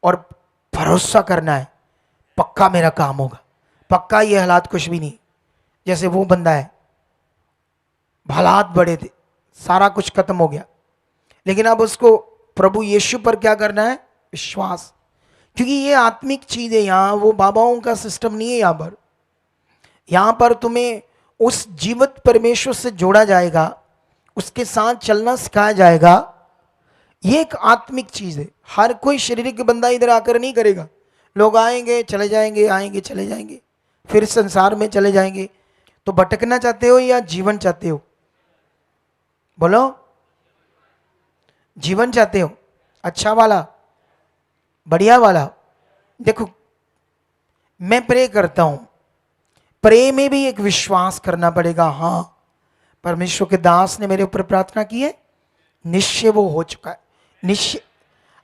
और भरोसा करना है, पक्का मेरा काम होगा, पक्का ये हालात कुछ भी नहीं। जैसे वो बंदा है, हालात बड़े थे, सारा कुछ खत्म हो गया, लेकिन अब उसको प्रभु यीशु पर क्या करना है? विश्वास। क्योंकि ये आत्मिक चीज है, यहां वो बाबाओं का सिस्टम नहीं है। यहां पर तुम्हें उस जीवित परमेश्वर से जोड़ा जाएगा, उसके साथ चलना सिखाया जाएगा। ये एक आत्मिक चीज है। हर कोई शारीरिक बंदा इधर आकर नहीं करेगा। लोग आएंगे चले जाएंगे, आएंगे चले जाएंगे, फिर संसार में चले जाएंगे। तो भटकना चाहते हो या जीवन चाहते हो? बोलो। जीवन चाहते हो, अच्छा वाला, बढ़िया वाला। देखो, मैं प्रे करता हूं, प्रे में भी एक विश्वास करना पड़ेगा। हाँ, परमेश्वर के दास ने मेरे ऊपर प्रार्थना की है, निश्चय वो हो चुका है, निश्चय।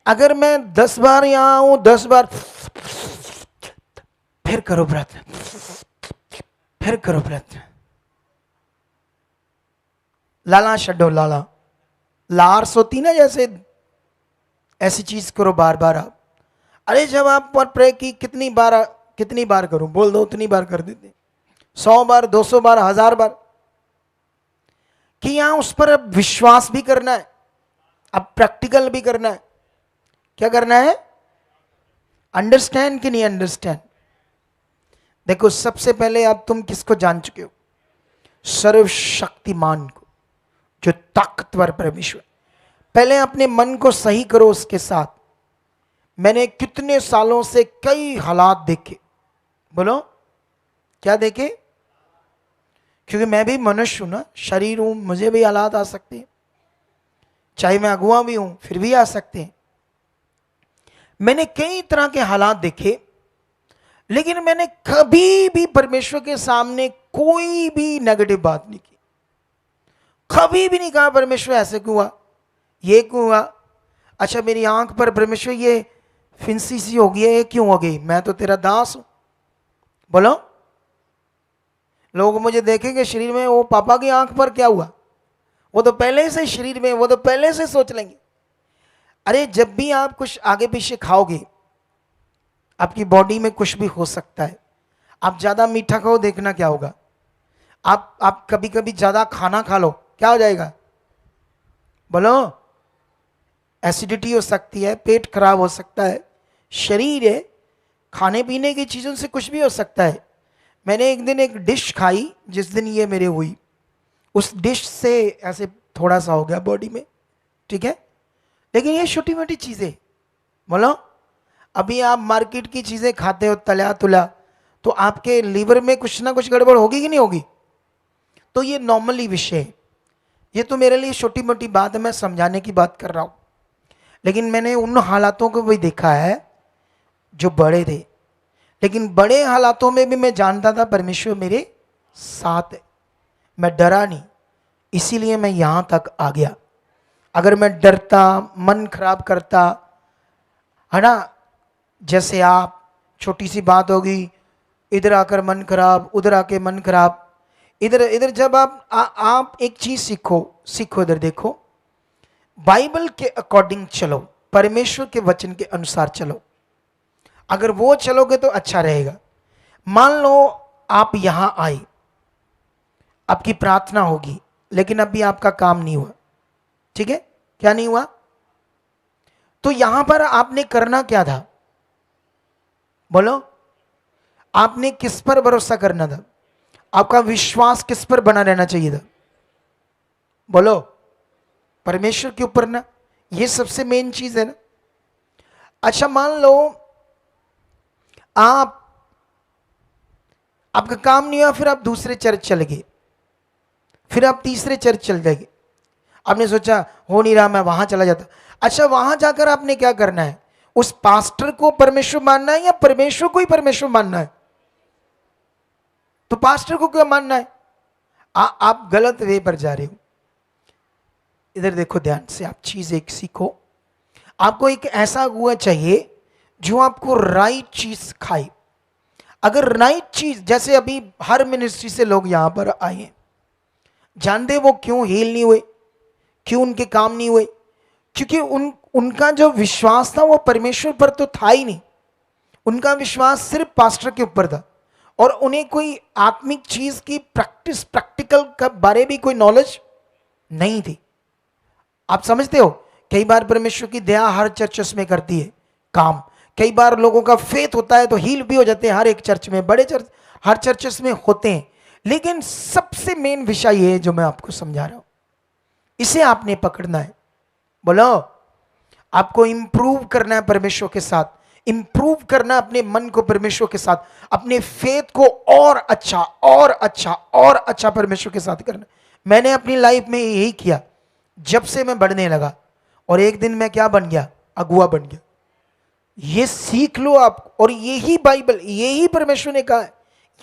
अगर मैं 10 बार यहां आऊं, 10 बार फिर करो प्रार्थना, फिर करो प्रार्थना, लाला छड्डो, लाला लार्स होती ना, जैसे ऐसी चीज करो बार बार आप। अरे जब आप पर प्रे की, कितनी बार करूं? बोल दो, उतनी बार कर देते। 100 बार, 200 बार, 1000 बार। कि यहां उस पर अब विश्वास भी करना है, अब प्रैक्टिकल भी करना है। क्या करना है? अंडरस्टैंड कि नहीं अंडरस्टैंड? देखो, सबसे पहले अब तुम किसको जान चुके हो? सर्वशक्तिमान को, जो ताकतवर परमेश्वर। पहले अपने मन को सही करो उसके साथ। मैंने कितने सालों से कई हालात देखे। बोलो, क्या देखे? क्योंकि मैं भी मनुष्य हूं ना, शरीर हूं, मुझे भी हालात आ सकते हैं। चाहे मैं अगुआ भी हूं फिर भी आ सकते हैं। मैंने कई तरह के हालात देखे, लेकिन मैंने कभी भी परमेश्वर के सामने कोई भी नेगेटिव बात नहीं की। कभी भी नहीं कहा परमेश्वर ऐसे क्यों हुआ, ये क्यों हुआ, अच्छा मेरी आंख पर परमेश्वर ये फिंसी सी हो गई है, ये क्यों हो गई, मैं तो तेरा दास हूं। बोलो, लोग मुझे देखेंगे शरीर में, वो पापा की आंख पर क्या हुआ, वो तो पहले से शरीर में, वो तो पहले से सोच लेंगे। अरे जब भी आप कुछ आगे पीछे खाओगे, आपकी बॉडी में कुछ भी हो सकता है। आप ज्यादा मीठा खाओ, देखना क्या होगा। आप कभी कभी ज्यादा खाना खा लो, क्या हो जाएगा, बोलो, एसिडिटी हो सकती है, पेट खराब हो सकता है। शरीर है, खाने पीने की चीजों से कुछ भी हो सकता है। मैंने एक दिन एक डिश खाई, जिस दिन ये मेरे हुई, उस डिश से ऐसे थोड़ा सा हो गया बॉडी में, ठीक है। लेकिन ये छोटी मोटी चीजें, बोलो, अभी आप मार्केट की चीजें खाते हो तला तुला, तो आपके लीवर में कुछ ना कुछ गड़बड़ होगी कि नहीं होगी। तो ये नॉर्मली विषय है, ये तो मेरे लिए छोटी मोटी बात है, मैं समझाने की बात कर रहा हूं। लेकिन मैंने उन हालातों को भी देखा है जो बड़े थे, लेकिन बड़े हालातों में भी मैं जानता था परमेश्वर मेरे साथ है, मैं डरा नहीं, इसीलिए मैं यहां तक आ गया। अगर मैं डरता, मन खराब करता, है ना, जैसे आप, छोटी सी बात होगी, इधर आकर मन खराब, उधर आके मन खराब, इधर इधर, जब आप एक चीज सीखो इधर देखो, बाइबल के अकॉर्डिंग चलो, परमेश्वर के वचन के अनुसार चलो। अगर वो चलोगे तो अच्छा रहेगा। मान लो आप यहां आए, आपकी प्रार्थना होगी, लेकिन अभी आपका काम नहीं हुआ, ठीक है, क्या नहीं हुआ, तो यहां पर आपने करना क्या था, बोलो, आपने किस पर भरोसा करना था, आपका विश्वास किस पर बना रहना चाहिए था, बोलो, परमेश्वर के ऊपर ना, ये सबसे मेन चीज है ना। अच्छा मान लो आपका काम नहीं हुआ, फिर आप दूसरे चर्च चले गए, फिर आप तीसरे चर्च चल जाएंगे, आपने सोचा हो नहीं रहा, मैं वहां चला जाता। अच्छा वहां जाकर आपने क्या करना है, उस पास्टर को परमेश्वर मानना है या परमेश्वर को ही परमेश्वर मानना है, तो पास्टर को क्या मानना है, आप गलत वे पर जा रहे हो। इधर देखो ध्यान से, आप चीज एक सीखो, आपको एक ऐसा अगुआ चाहिए जो आपको राइट चीज खाए। अगर राइट चीज, जैसे अभी हर मिनिस्ट्री से लोग यहां पर आए हैं, जानते वो क्यों हील नहीं हुए, क्यों उनके काम नहीं हुए, क्योंकि उनका जो विश्वास था वो परमेश्वर पर तो था ही नहीं, उनका विश्वास सिर्फ पास्टर के ऊपर था, और उन्हें कोई आत्मिक चीज की प्रैक्टिकल के बारे में कोई नॉलेज नहीं थी। आप समझते हो, कई बार परमेश्वर की दया हर चर्चेस में करती है काम, कई बार लोगों का फेथ होता है तो हील भी हो जाते हैं, हर एक चर्च में, बड़े चर्च हर चर्चेस में होते हैं। लेकिन सबसे मेन विषय ये है जो मैं आपको समझा रहा हूं, इसे आपने पकड़ना है। बोलो, आपको इंप्रूव करना है परमेश्वर के साथ, इंप्रूव करना अपने मन को परमेश्वर के साथ, अपने फेथ को और अच्छा और अच्छा और अच्छा परमेश्वर के साथ करना। मैंने अपनी लाइफ में यही किया, जब से मैं बढ़ने लगा, और एक दिन मैं क्या बन गया, अगुआ बन गया। ये सीख लो आप, और यही बाइबल, यही परमेश्वर ने कहा है,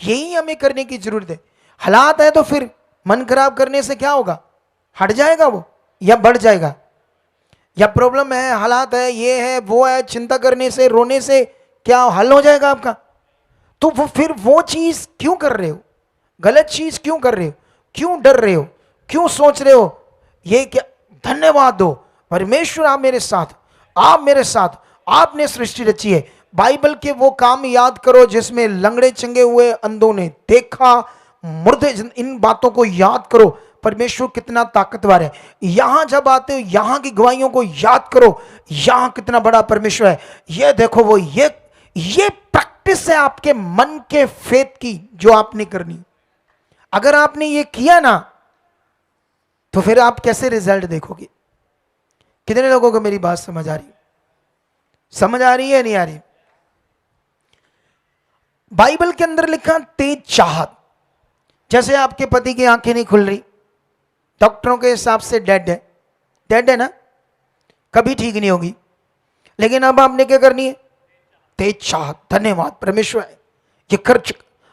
यही हमें करने की जरूरत है। हालात है तो फिर मन खराब करने से क्या होगा, हट जाएगा वो या बढ़ जाएगा, या प्रॉब्लम है, हालात है, ये है वो है, चिंता करने से, रोने से क्या हल हो जाएगा आपका। तो वो फिर वो चीज क्यों कर रहे हो, गलत चीज क्यों कर रहे हो, क्यों डर रहे हो, क्यों सोच रहे हो, ये क्या, धन्यवाद दो परमेश्वर, आप मेरे साथ, आप मेरे साथ, आपने सृष्टि रची है। बाइबल के वो काम याद करो जिसमें लंगड़े चंगे हुए, अंधों ने देखा, मुर्दे, इन बातों को याद करो, परमेश्वर कितना ताकतवर है। यहां जब आते हो, यहां की गवाहियों को याद करो, यहां कितना बड़ा परमेश्वर है। ये देखो, वो ये प्रैक्टिस है आपके मन के फेथ की, जो आपने करनी। अगर आपने ये किया ना, तो फिर आप कैसे रिजल्ट देखोगे। कितने लोगों को मेरी बात समझ आ रही, समझ आ रही है, नहीं आ रही। बाइबल के अंदर लिखा तेज चाहत, जैसे आपके पति की आंखें नहीं खुल रही, डॉक्टरों के हिसाब से डेड है, डेड है ना, कभी ठीक नहीं होगी। लेकिन अब आपने क्या करनी है? तेज चाहत। धन्यवाद परमेश्वर, ये कर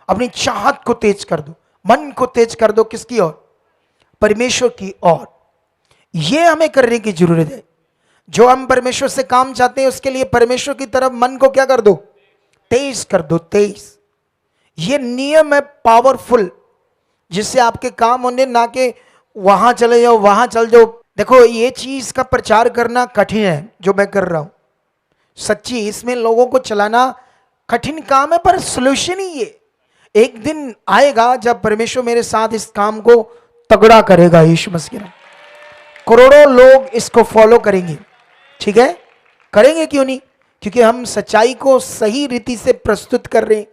अपनी चाहत को तेज कर दो, मन को तेज कर दो। किसकी ओर? परमेश्वर की ओर। ये हमें करने की जरूरत है। जो हम परमेश्वर से काम चाहते हैं उसके लिए परमेश्वर की तरफ मन को क्या कर दो? तेज कर दो, तेज। ये नियम है पावरफुल, जिससे आपके काम होने, ना कि वहां चले जाओ वहां चल जाओ। देखो ये चीज का प्रचार करना कठिन है जो मैं कर रहा हूं, सच्ची। इसमें लोगों को चलाना कठिन काम है, पर सोल्यूशन ही ये। एक दिन आएगा जब परमेश्वर मेरे साथ इस काम को तगड़ा करेगा। यीशु मसीह के नाम। करोड़ों लोग इसको फॉलो करेंगे। ठीक है, करेंगे क्यों नहीं? क्योंकि हम सच्चाई को सही रीति से प्रस्तुत कर रहे हैं,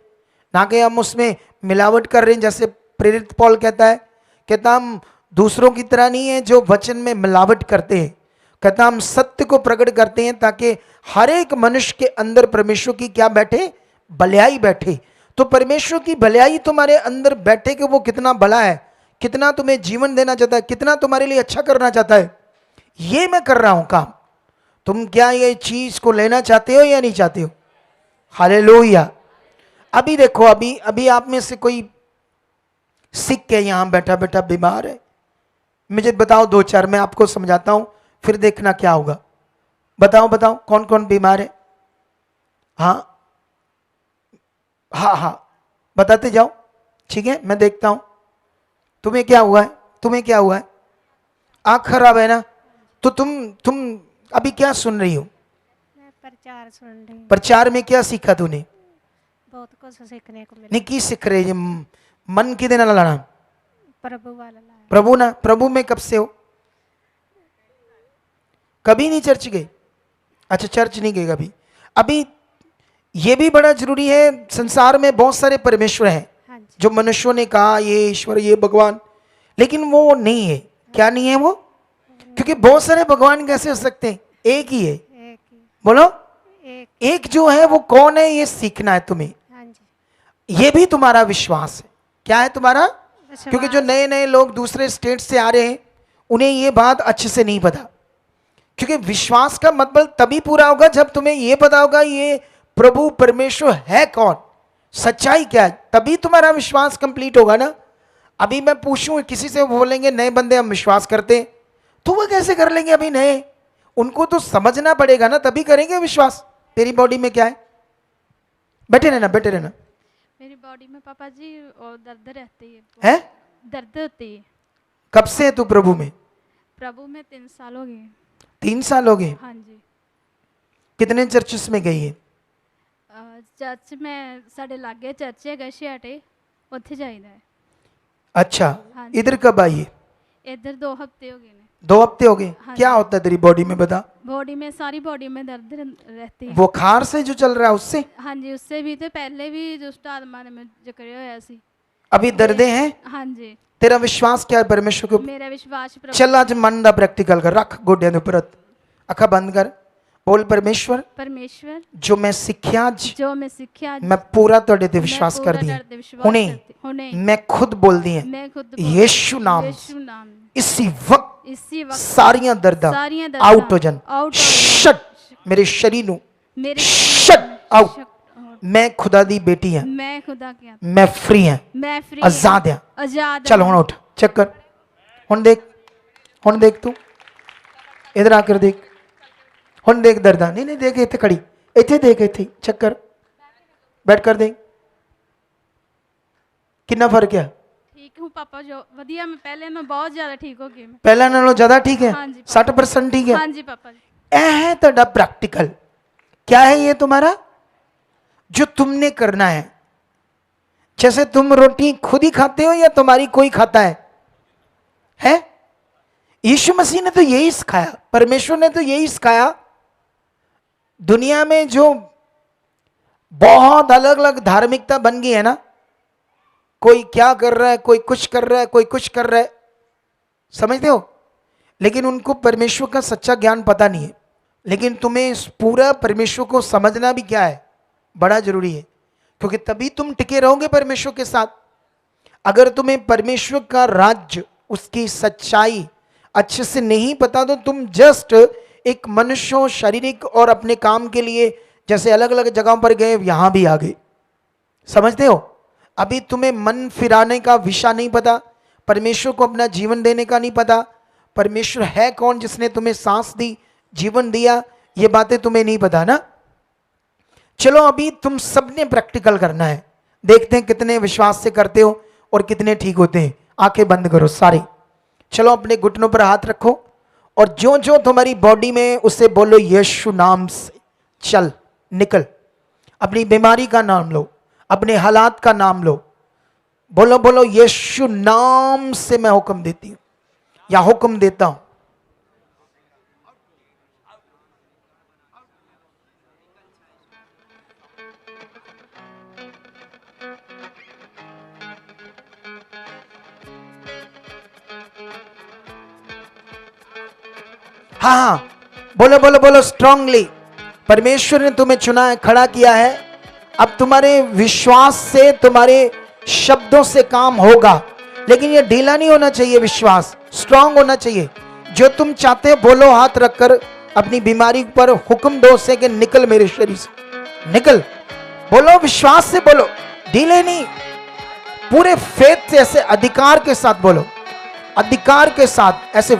ना कि हम उसमें मिलावट कर रहे हैं। जैसे प्रेरित पौल कहता हम दूसरों की तरह नहीं है जो वचन में मिलावट करते हैं। कहता हम सत्य को प्रकट करते हैं ताकि हर एक मनुष्य के अंदर परमेश्वर की क्या बैठे? भलाई बैठे। तो परमेश्वर की भलाई तुम्हारे अंदर बैठे कि वो कितना भला है, कितना तुम्हें जीवन देना चाहता है, कितना तुम्हारे लिए अच्छा करना चाहता है। ये मैं कर रहा हूं काम। तुम क्या ये चीज को लेना चाहते हो या नहीं चाहते हो? हालेलुया। अभी देखो, अभी आप में से कोई सिक के यहां बैठा बैठा बीमार है। मुझे बताओ 2-4, मैं आपको समझाता हूं, फिर देखना क्या होगा। बताओ कौन कौन बीमार है? हाँ हाँ हाँ, बताते जाओ। ठीक है, मैं देखता हूं तुम्हें क्या हुआ है। तुम्हें क्या हुआ है? आँख खराब है ना? तो तुम अभी क्या सुन रही हो? मैं प्रचार सुन रही हूँ। प्रचार में क्या सीखा तूने? बहुत कुछ सीखने को मिला। नहीं, की सीख रही है? मन किदे नाल लाना? प्रभु वाला लाया। प्रभु ना। प्रभु में कब से हो? कभी नहीं चर्च गए? अच्छा, चर्च नहीं गए कभी। अभी ये भी बड़ा जरूरी है। संसार में बहुत सारे परमेश्वर हैं हाँ जी। जो मनुष्यों ने कहा ये ईश्वर, ये भगवान, लेकिन वो नहीं है। क्या नहीं है वो? क्योंकि बहुत सारे भगवान कैसे हो सकते हैं? एक ही है। एक ही। बोलो, एक। एक जो है वो कौन है? ये सीखना है तुम्हें। हाँ जी। ये भी तुम्हारा विश्वास है। क्या है तुम्हारा? विश्वास। क्योंकि जो नए नए लोग दूसरे स्टेट से आ रहे हैं उन्हें ये बात अच्छे से नहीं पता। क्योंकि विश्वास का मतलब तभी पूरा होगा जब तुम्हें ये पता होगा ये प्रभु परमेश्वर है कौन, सच्चाई क्या है, तभी तुम्हारा विश्वास कंप्लीट होगा ना। अभी मैं पूछूं किसी से, बोलेंगे नए बंदे हम विश्वास करते, तो वो कैसे कर लेंगे? अभी नए, उनको तो समझना पड़ेगा ना, तभी करेंगे विश्वास। तेरी बॉडी में क्या है? बैठे रहना, बैठे रहना। मेरी बॉडी में पापा जी और दर्द रहती है? दर्द होती है। कब से है तू प्रभु में? प्रभु में 3 साल हो गए। 3 साल हो गए। हाँ जी। कितने चर्चेस में गई है? चर्च में साढ़े लागे चर्च है छियाटे, उत्थे जाइदा है। अच्छा, हाँ जी। इधर कब आई है? इधर 2 हफ्ते हो गए ने। 2 हफ्ते हो गए। हाँ क्या जी। होता है तेरी बॉडी में बता? बॉडी में, सारी बॉडी में दर्द रहती है। बुखार से जो चल रहा है उससे? हाँ जी, उससे भी थे पहले भी दुष्ट आत्मा ने मुझे करे होया सी। अभी दर्दे हैं? हाँ जी। तेरा विश्वास क्या है परमेश्वर के ऊपर? मेरा विश्वास प्रभु। चल आज मन दा प्रैक्टिकल कर, रख गोड्या दे उपर, अखा बंद कर, बोल परमेश्वर परमेश्वर जो मैं सिक्ख्या आज, जो मैं सिक्ख्या मैं पूरा तोड़े ते विश्वास कर दिया। हुणे हुणे मैं खुद बोल दी है मैं खुद यीशु नाम यीशु नाम इसी वक्त इसी वक्त सारियां दर्दां सारियां दर्दां आउट हो जान। आउट हो शट मेरे शरीर नु, मेरे शट आउट। मैं खुदा दी बेटी हां, मैं खुदा की आत्मा, मैं फ्री हां, मैं फ्री आजाद हां। आजाद चल हुण उठ, चेक कर, हुण देख तू इधर आकर देख, हुण देख दर्दां। नहीं देख, इत्थे खड़ी, इत्थे देख, इत्थे चेक कर, बैठ कर देख कितना फर्क है। ठीक हूँ पापा जो वधिया, मैं पहले मैं बहुत ज्यादा ठीक हो गई। मैं पहला नालों ज्यादा ठीक है? हाँ जी। 60% ठीक है? हाँ जी पापा जी। ए है तेरा प्रैक्टिकल। क्या है ये तुम्हारा जो तुमने करना है? जैसे तुम रोटी खुद ही खाते हो या तुम्हारी कोई खाता है? यीशु मसीह ने तो यही सिखाया, परमेश्वर ने तो यही सिखाया। दुनिया में जो बहुत अलग अलग धार्मिकता बन गई है ना, कोई क्या कर रहा है, कोई कुछ कर रहा है, कोई कुछ कर रहा है, समझते हो? लेकिन उनको परमेश्वर का सच्चा ज्ञान पता नहीं है। लेकिन तुम्हें इस पूरा परमेश्वर को समझना भी क्या है, बड़ा जरूरी है, क्योंकि तभी तुम टिके रहोगे परमेश्वर के साथ। अगर तुम्हें परमेश्वर का राज्य, उसकी सच्चाई अच्छे से नहीं पता तो तुम जस्ट एक मनुष्य हो शारीरिक और अपने काम के लिए जैसे अलग अलग जगहों पर गए, यहां भी आ गए। समझते हो? अभी तुम्हें मन फिराने का विषय नहीं पता, परमेश्वर को अपना जीवन देने का नहीं पता, परमेश्वर है कौन जिसने तुम्हें सांस दी, जीवन दिया, ये बातें तुम्हें नहीं पता ना। चलो अभी तुम सबने प्रैक्टिकल करना है, देखते हैं कितने विश्वास से करते हो और कितने ठीक होते हैं। आंखें बंद करो सारे, चलो अपने घुटनों पर हाथ रखो और जो जो तुम्हारी बॉडी में उससे बोलो यीशु नाम से चल निकल। अपनी बीमारी का नाम लो, अपने हालात का नाम लो, बोलो बोलो यीशु नाम से मैं हुक्म देती हूं या हुक्म देता हूं। हाँ हाँ, बोलो बोलो बोलो स्ट्रांगली। परमेश्वर ने तुम्हें चुना है, खड़ा किया है। अब तुम्हारे विश्वास से, तुम्हारे शब्दों से काम होगा, लेकिन ये ढीला नहीं होना चाहिए, विश्वास स्ट्रांग होना चाहिए। जो तुम चाहते हो बोलो, हाथ रखकर अपनी बीमारी पर हुक्म दो से कि निकल मेरे शरीर से, निकल। बोलो विश्वास से बोलो, ढीले नहीं, पूरे फेथ से, ऐसे अधिकार के साथ बोलो, अधिकार के साथ, ऐसे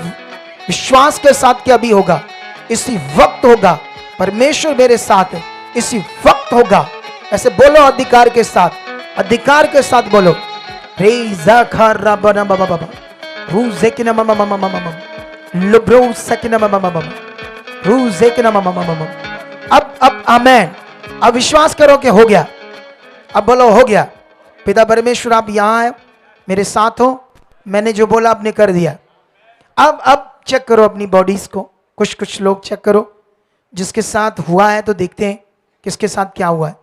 विश्वास के साथ कि अभी होगा, इसी वक्त होगा, परमेश्वर मेरे साथ है, इसी वक्त होगा। ऐसे बोलो अधिकार के साथ, अधिकार के साथ बोलो। रेजा खारा बना बाबा बाबा रूजे के नम मम मम मम लुब्रो सकिना मम मम मम रूजे के नम मम मम। अब आमेन। अब विश्वास करो कि हो गया। अब बोलो हो गया। पिता परमेश्वर आप यहां हैं, मेरे साथ हो, मैंने जो बोला आपने कर दिया। अब चेक करो अपनी बॉडीज को, कुछ लोग चेक करो, जिसके साथ हुआ है तो देखते हैं किसके साथ क्या हुआ है।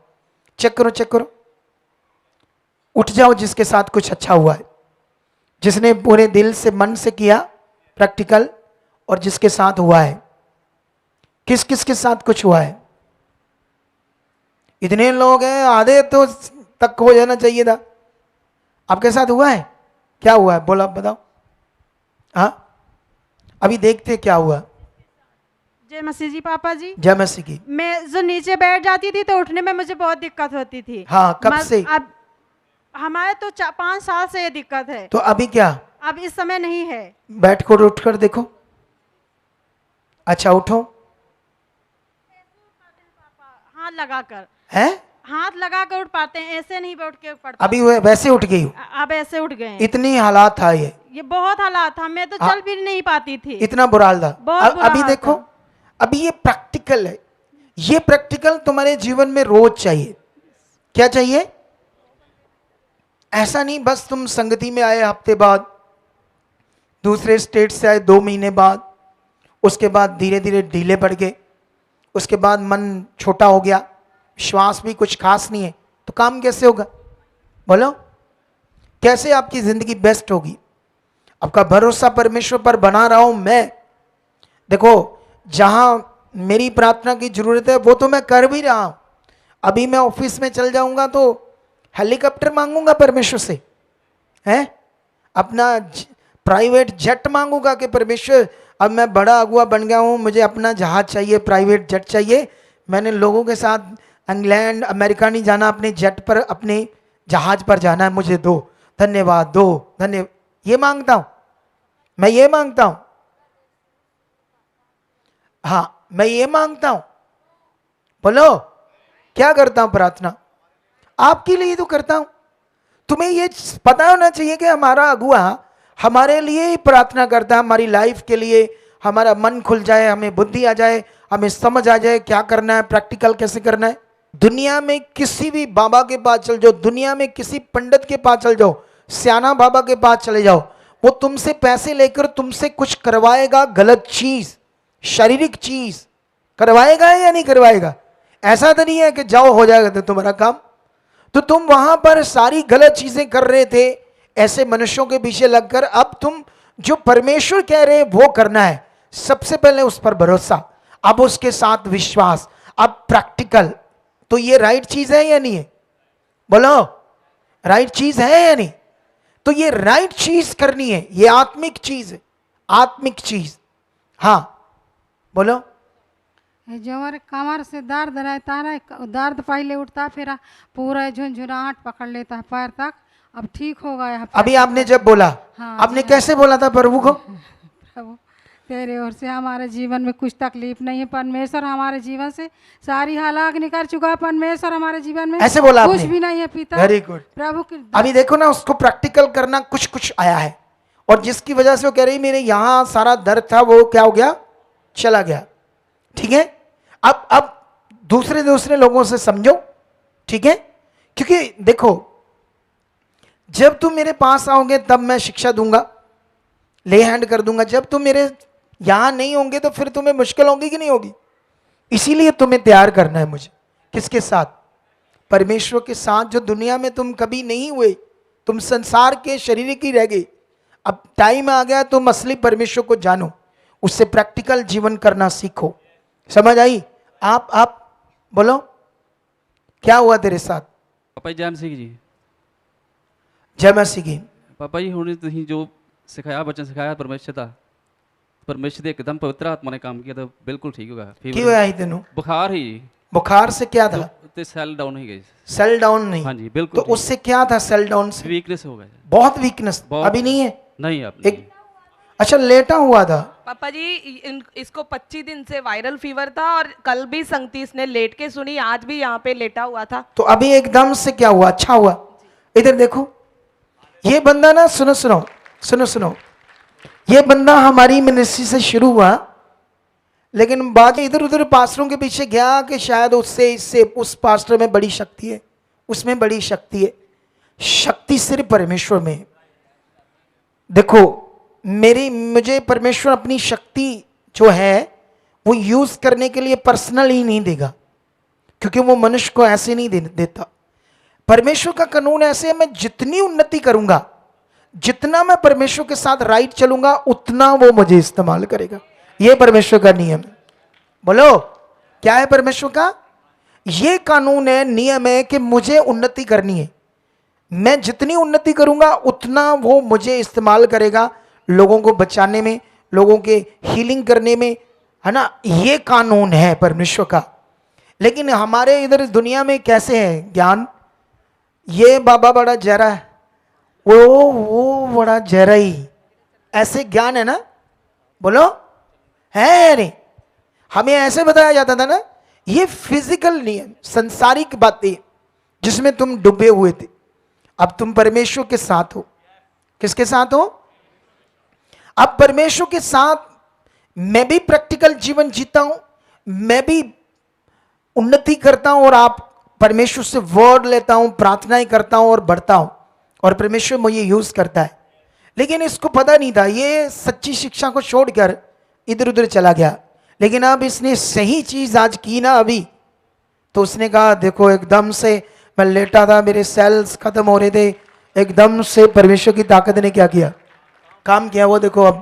चेक करो चेक करो, उठ जाओ जिसके साथ कुछ अच्छा हुआ है, जिसने पूरे दिल से मन से किया प्रैक्टिकल, और जिसके साथ हुआ है। किस किस के साथ कुछ हुआ है? इतने लोग हैं, आधे तो तक हो जाना चाहिए था। आपके साथ हुआ है? क्या हुआ है बोला, बताओ। हाँ अभी देखते क्या हुआ। जय मसीह जी पापा जी। जय मसीह की। मैं जो नीचे बैठ जाती थी तो उठने में मुझे बहुत दिक्कत होती थी। हाँ कब से? अब हमारे तो 5 साल से ये दिक्कत है। तो अभी क्या? अब इस समय नहीं है। बैठ कर उठ कर देखो। अच्छा उठो। हाथ लगाकर है? हाथ लगाकर उठ पाते हैं, ऐसे नहीं बैठ के पड़ता। अभी वैसे उठ गई हो? अब ऐसे उठ गए। इतनी हालात था ये बहुत हालात था, मैं तो चल भी नहीं पाती थी। इतना बुरा हाल था। बहुत बुरा अभी हाल देखो, अभी ये प्रैक्टिकल है। ये प्रैक्टिकल तुम्हारे जीवन में रोज चाहिए। क्या चाहिए? ऐसा नहीं बस तुम संगति में आए हफ्ते बाद, दूसरे स्टेट से आए 2 महीने बाद, उसके बाद धीरे धीरे ढीले पड़ गए, उसके बाद मन छोटा हो गया, विश्वास भी कुछ खास नहीं है, तो काम कैसे होगा? बोलो कैसे आपकी जिंदगी बेस्ट होगी? आपका भरोसा परमेश्वर पर बना रहा हूं मैं। देखो जहां मेरी प्रार्थना की जरूरत है वो तो मैं कर भी रहा हूं। अभी मैं ऑफिस में चल जाऊंगा तो हेलीकॉप्टर मांगूंगा परमेश्वर से, हैं? अपना प्राइवेट जेट मांगूंगा कि परमेश्वर अब मैं बड़ा अगुआ बन गया हूं, मुझे अपना जहाज चाहिए, प्राइवेट जेट चाहिए। मैंने लोगों के साथ इंग्लैंड अमेरिका नहीं जाना, अपने जेट पर, अपने जहाज पर जाना है, मुझे दो, धन्यवाद दो, धन्यवाद। ये मांगता हूं मैं, ये मांगता हूं। हाँ मैं ये मांगता हूं। बोलो क्या करता हूं प्रार्थना? आपके लिए तो करता हूं। तुम्हें ये पता होना चाहिए कि हमारा अगुआ हमारे लिए ही प्रार्थना करता है, हमारी लाइफ के लिए। हमारा मन खुल जाए, हमें बुद्धि आ जाए, हमें समझ आ जाए क्या करना है, प्रैक्टिकल कैसे करना है। दुनिया में किसी भी बाबा के पास चल जाओ, दुनिया में किसी पंडित के पास चल जाओ, सियाना बाबा के पास चले जाओ, वो तुमसे पैसे लेकर तुमसे कुछ करवाएगा, गलत चीज, शारीरिक चीज करवाएगा या नहीं करवाएगा? ऐसा तो नहीं है कि जाओ हो जाएगा तो तुम्हारा काम। तो तुम वहां पर सारी गलत चीजें कर रहे थे ऐसे मनुष्यों के पीछे लगकर। अब तुम जो परमेश्वर कह रहे वो करना है। सबसे पहले उस पर भरोसा, अब उसके साथ विश्वास, अब प्रैक्टिकल। तो ये राइट चीज है या नहीं है? बोलो राइट चीज है या नहीं? तो ये राइट चीज करनी है, ये आत्मिक चीज है, आत्मिक चीज। हाँ बोलो। जो हमारे कमर से दर्द रहता है ना, दर्द पहले उठता फिर पूरा झुंझुनाहट पकड़ लेता है पैर तक, अब ठीक हो गया है। अभी आपने जब बोला, हाँ, आपने जी कैसे बोला था प्रभु को? प्रभु तेरे ओर से हमारे जीवन में कुछ तकलीफ नहीं है, परमेश्वर हमारे जीवन से सारी हालात निकाल चुका है, परमेश्वर हमारे जीवन में ऐसे बोला कुछ आपने? भी नहीं है पिता। Very good. प्रभु की अभी देखो ना, उसको प्रैक्टिकल करना कुछ कुछ आया है, और जिसकी वजह से वो कह रही मेरे यहां सारा दर्द था वो क्या हो गया, चला गया। ठीक है, अब दूसरे दूसरे लोगों से समझो, ठीक है, क्योंकि देखो जब तुम मेरे पास आओगे तब मैं शिक्षा दूंगा, ले हैंड कर दूंगा। जब तुम मेरे यहां नहीं होंगे तो फिर तुम्हें मुश्किल होगी कि नहीं होगी? इसीलिए तुम्हें तैयार करना है मुझे। किसके साथ? परमेश्वर के साथ, जो दुनिया में तुम कभी नहीं हुए, तुम संसार के शरीर की रह गए। अब टाइम आ गया तुम असली परमेश्वर को जानो, उससे प्रैक्टिकल जीवन करना सीखो। समझ आई? आप बोलो, क्या हुआ तेरे साथ? पापा जी जैन सिंह जी। जय मसीह की। पापा जी हुणे तुसीं जो सिखाया वचन सिखाया परमेश्वर का, परमेश्वर ਦੇ एकदम पवित्र आत्मा ने काम किया तो बिल्कुल ठीक हो गया। की होया ही तेनू? बुखार ही जी, बुखार से क्या था? ते सेल डाउन ही गए। सेल डाउन नहीं? हाँ जी बिल्कुल। तो उससे क्या था? सेल डाउन से वीकनेस हो गया। बहुत वीकनेस। बहुत। अभी नहीं है? नहीं आप एक अच्छा लेटा हुआ था। पापा जी इसको 25 दिन से वायरल फीवर था, और कल भी संगति इसने लेट के सुनी, आज भी यहाँ पे लेटा हुआ था। तो अभी एकदम से क्या हुआ? अच्छा हुआ। इधर देखो, ये बंदा ना, सुनो सुनो सुनो सुनो, ये बंदा हमारी मिनिस्ट्री से शुरू हुआ, लेकिन बाद इधर उधर पास्टरों के पीछे गया कि शायद उससे इससे उस पास्टर में बड़ी शक्ति है, उसमें बड़ी शक्ति है। शक्ति सिर्फ परमेश्वर में है। देखो मुझे परमेश्वर अपनी शक्ति जो है वो यूज करने के लिए पर्सनल ही नहीं देगा, क्योंकि वो मनुष्य को ऐसे नहीं देता। परमेश्वर का कानून ऐसे है, मैं जितनी उन्नति करूंगा, जितना मैं परमेश्वर के साथ राइट चलूंगा, उतना वो मुझे इस्तेमाल करेगा। ये परमेश्वर का नियम है। बोलो, क्या है परमेश्वर का? ये कानून है, नियम है कि मुझे उन्नति करनी है। मैं जितनी उन्नति करूंगा उतना वो मुझे इस्तेमाल करेगा, लोगों को बचाने में, लोगों के हीलिंग करने में, है ना। ये कानून है परमेश्वर का। लेकिन हमारे इधर दुनिया में कैसे है ज्ञान? ये बाबा बड़ा जहरा है, वो बड़ा जहरा ही, ऐसे ज्ञान है ना। बोलो, है नहीं? हमें ऐसे बताया जाता था ना, ये फिजिकल नियम, संसारिक बातें जिसमें तुम डूबे हुए थे। अब तुम परमेश्वर के साथ हो। किसके साथ हो? अब परमेश्वर के साथ मैं भी प्रैक्टिकल जीवन जीता हूं, मैं भी उन्नति करता हूं, और आप परमेश्वर से वर्ड लेता हूं, प्रार्थनाएं करता हूं और बढ़ता हूं, और परमेश्वर मुझे यूज करता है। लेकिन इसको पता नहीं था, ये सच्ची शिक्षा को छोड़कर इधर उधर चला गया। लेकिन अब इसने सही चीज आज की ना अभी, तो उसने कहा देखो एकदम से मैं लेटा था, मेरे सेल्स खत्म हो रहे थे, एकदम से परमेश्वर की ताकत ने क्या किया? काम किया। वो देखो अब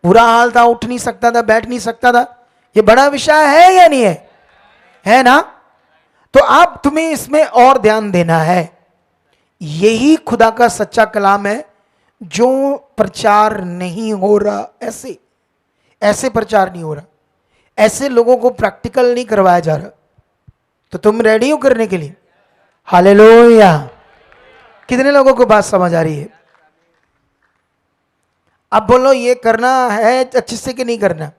बुरा हाल था, उठ नहीं सकता था, बैठ नहीं सकता था। ये बड़ा विषय है या नहीं है? है ना। तो अब तुम्हें इसमें और ध्यान देना है। यही खुदा का सच्चा कलाम है जो प्रचार नहीं हो रहा। ऐसे प्रचार नहीं हो रहा, ऐसे लोगों को प्रैक्टिकल नहीं करवाया जा रहा। तो तुम रेडी हो करने के लिए? हालेलुया। कितने लोगों को बात समझ आ रही है? अब बोलो, ये करना है अच्छे से कि नहीं करना?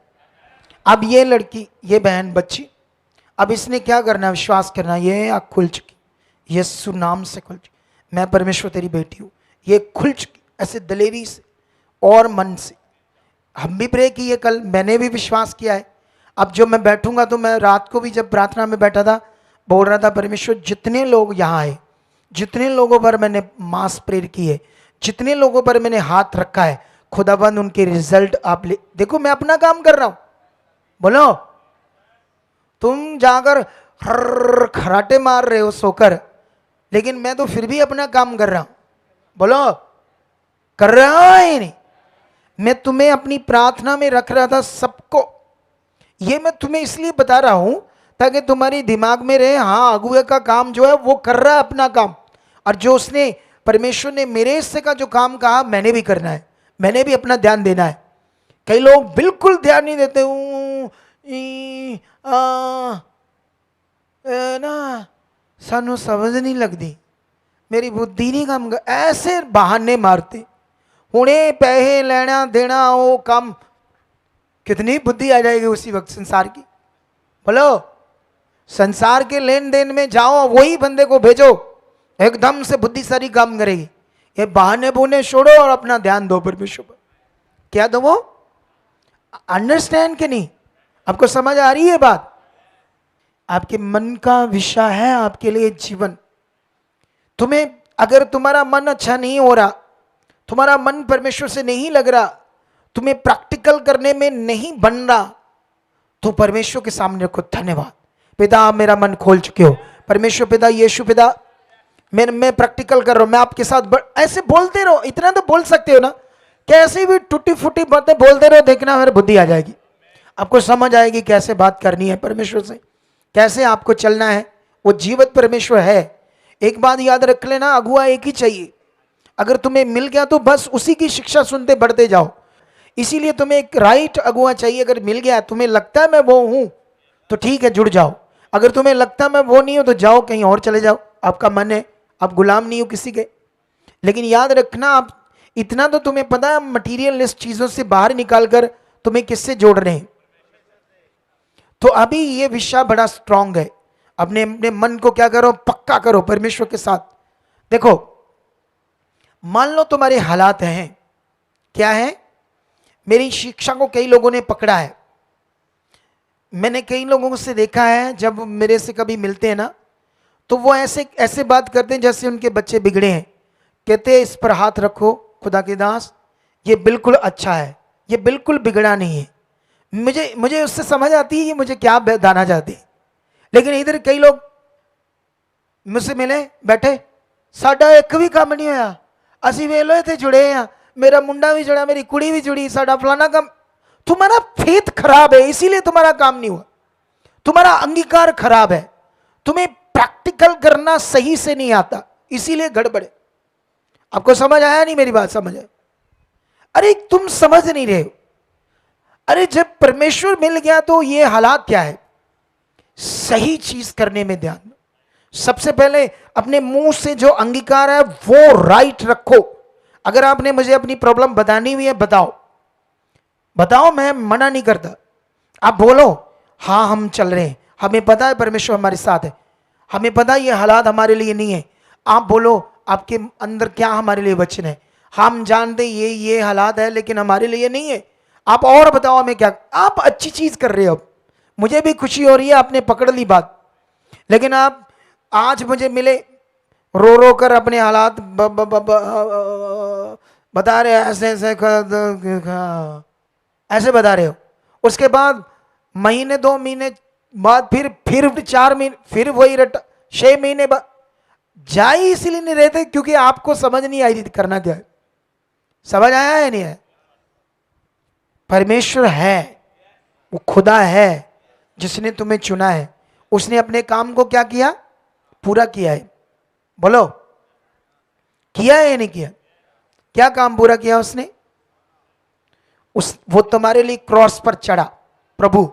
अब ये लड़की, ये बहन, बच्ची, अब इसने क्या करना? विश्वास करना। ये आँख खुल चुकी, यीशु नाम से खुल चुकी, मैं परमेश्वर तेरी बेटी हूँ। ये खुल चुकी ऐसे दलेरी से और मन से। हम भी प्रे किए, कल मैंने भी विश्वास किया है। अब जो मैं बैठूंगा, तो मैं रात को भी जब प्रार्थना में बैठा था बोल रहा था, परमेश्वर जितने लोग यहाँ आए, जितने लोगों पर मैंने मास प्रेयर की है, जितने लोगों पर मैंने हाथ रखा है, खुदाबंद उनके रिजल्ट आप ले। देखो मैं अपना काम कर रहा हूं। बोलो, तुम जाकर खराटे मार रहे हो सोकर, लेकिन मैं तो फिर भी अपना काम कर रहा हूं। बोलो, कर रहा है नहीं? मैं तुम्हें अपनी प्रार्थना में रख रहा था सबको। ये मैं तुम्हें इसलिए बता रहा हूं ताकि तुम्हारी दिमाग में रहे, हाँ अगुए का काम जो है वो कर रहा है अपना काम, और जो उसने परमेश्वर ने मेरे हिस्से का जो काम कहा मैंने भी करना है, मैंने भी अपना ध्यान देना है। कई लोग बिल्कुल ध्यान नहीं देते, ई आ ना सानू समझ नहीं लगती, मेरी बुद्धि नहीं काम कर, ऐसे बहाने मारते, हुणे पैसे लेना देना वो काम, कितनी बुद्धि आ जाएगी उसी वक्त संसार की। बोलो, संसार के लेन देन में जाओ, वही बंदे को भेजो, एकदम से बुद्धि सारी काम करेगी। ये बहाने बुने छोड़ो और अपना ध्यान दो परमेश्वर पर। क्या दो वो? अंडरस्टैंड कि नहीं? आपको समझ आ रही है बात? आपके मन का विषय है आपके लिए जीवन। तुम्हें अगर तुम्हारा मन अच्छा नहीं हो रहा, तुम्हारा मन परमेश्वर से नहीं लग रहा, तुम्हें प्रैक्टिकल करने में नहीं बन रहा, तो परमेश्वर के सामने रखो, धन्यवाद पिता आप मेरा मन खोल चुके हो, परमेश्वर पिता, यीशु पिता मैं प्रैक्टिकल कर रहा हूं, मैं आपके साथ ऐसे बोलते रहो। इतना तो बोल सकते हो ना, कैसे भी टूटी फूटी बातें बोलते रहो, देखना मेरी बुद्धि आ जाएगी, आपको समझ आएगी कैसे बात करनी है परमेश्वर से, कैसे आपको चलना है। वो जीवित परमेश्वर है। एक बात याद रख लेना, अगुआ एक ही चाहिए। अगर तुम्हें मिल गया तो बस उसी की शिक्षा सुनते बढ़ते जाओ। इसीलिए तुम्हें एक राइट अगुआ चाहिए। अगर मिल गया, तुम्हें लगता है मैं वो हूं तो ठीक है, जुड़ जाओ। अगर तुम्हें लगता है मैं वो नहीं हूं तो जाओ, कहीं और चले जाओ, आपका मन है, आप गुलाम नहीं हो किसी के। लेकिन याद रखना, आप इतना तो तुम्हें पता है, मटीरियलिस्ट चीजों से बाहर निकालकर तुम्हें किससे जोड़ रहे हैं। तो अभी ये विषय बड़ा स्ट्रांग है। अपने अपने मन को क्या करो, पक्का करो परमेश्वर के साथ। देखो, मान लो तुम्हारे हालात हैं, क्या है? मेरी शिक्षा को कई लोगों ने पकड़ा है। मैंने कई लोगों से देखा है, जब मेरे से कभी मिलते हैं ना, तो वो ऐसे ऐसे बात करते हैं जैसे उनके बच्चे बिगड़े हैं। कहते हैं इस पर हाथ रखो खुदा के दास, ये बिल्कुल अच्छा है, ये बिल्कुल बिगड़ा नहीं है। मुझे उससे समझ आती है ये मुझे क्या बताना चाहते हैं। लेकिन इधर कई लोग मुझसे मिले, बैठे, साडा एक भी काम नहीं होया, असी वेलो थे जुड़े हैं, मेरा मुंडा भी जुड़ा, मेरी कुड़ी भी जुड़ी, साडा फलाना काम। तुम्हारा फेथ खराब है, इसीलिए तुम्हारा काम नहीं हुआ, तुम्हारा अंगीकार खराब है, तुम्हें प्रैक्टिकल करना सही से नहीं आता, इसीलिए गड़बड़ है। आपको समझ आया नहीं मेरी बात? समझ आया? अरे तुम समझ नहीं रहे हो। अरे जब परमेश्वर मिल गया तो ये हालात क्या है? सही चीज करने में ध्यान दो। सबसे पहले अपने मुंह से जो अंगीकार है वो राइट रखो। अगर आपने मुझे अपनी प्रॉब्लम बतानी हुई है, बताओ बताओ, मैं मना नहीं करता। आप बोलो, हाँ हम चल रहे हैं, हमें पता है परमेश्वर हमारे साथ है, हमें पता है ये हालात हमारे लिए नहीं है। आप बोलो आपके अंदर क्या हमारे लिए वचन है, हम जानते ये हालात है लेकिन हमारे लिए नहीं है। आप और बताओ हमें क्या। आप अच्छी चीज कर रहे हो, मुझे भी खुशी हो रही है, आपने पकड़ ली बात। लेकिन आप आज मुझे मिले, रो रो कर अपने हालात बता रहे, ऐसे बता रहे हो। उसके बाद महीने 2 महीने बाद फिर 4 महीने, फिर वही रट, 6 महीने बाद। जा ही इसलिए नहीं रहते क्योंकि आपको समझ नहीं आई करना क्या है। समझ आया है नहीं है? परमेश्वर है, वो खुदा है जिसने तुम्हें चुना है। उसने अपने काम को क्या किया? पूरा किया है। बोलो, किया है या नहीं किया? क्या काम पूरा किया उसने? वो तुम्हारे लिए क्रॉस पर चढ़ा, प्रभु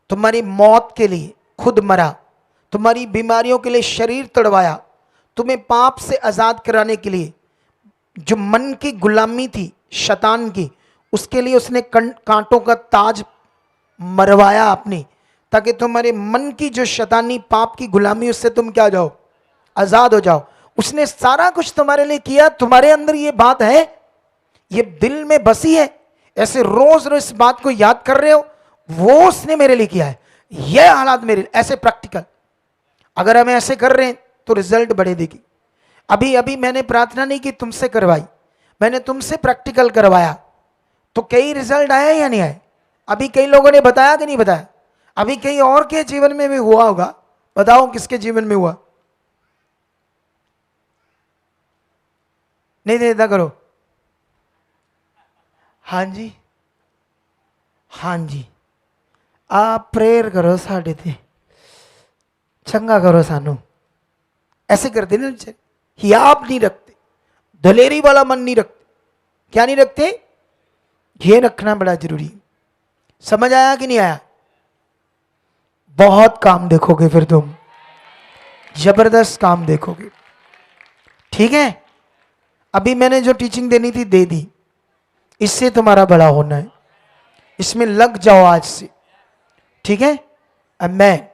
तुम्हारी मौत के लिए खुद मरा, तुम्हारी बीमारियों के लिए शरीर तड़वाया, तुम्हें पाप से आजाद कराने के लिए। जो मन की गुलामी थी शैतान की, उसके लिए उसने कांटों का ताज मरवाया अपनी, ताकि तुम्हारे मन की जो शैतानी पाप की गुलामी, उससे तुम क्या जाओ? आजाद हो जाओ। उसने सारा कुछ तुम्हारे लिए किया। तुम्हारे अंदर ये बात है, ये दिल में बसी है, ऐसे रोज रोज इस बात को याद कर रहे हो, वो उसने मेरे लिए किया है, ये हालात मेरे, ऐसे प्रैक्टिकल। अगर हम ऐसे कर रहे हैं तो रिजल्ट बड़े देगी। अभी अभी मैंने प्रार्थना नहीं की, तुमसे करवाई, मैंने तुमसे प्रैक्टिकल करवाया, तो कई रिजल्ट आए या नहीं आए? अभी कई लोगों ने बताया कि नहीं बताया? अभी कई और के जीवन में भी हुआ होगा, बताओ किसके जीवन में हुआ? नहीं देता करो। हाँ जी, हाँ जी, आप प्रेयर करो साढ़े ते, चंगा करो सानू। ऐसे करते ना, हियाब नहीं रखते, दलेरी वाला मन नहीं रखते। क्या नहीं रखते? ये रखना बड़ा जरूरी। समझ आया कि नहीं आया? बहुत काम देखोगे, फिर तुम जबरदस्त काम देखोगे। ठीक है, अभी मैंने जो टीचिंग देनी थी दे दी, इससे तुम्हारा बड़ा होना है, इसमें लग जाओ आज से। ठीक है, अमेन।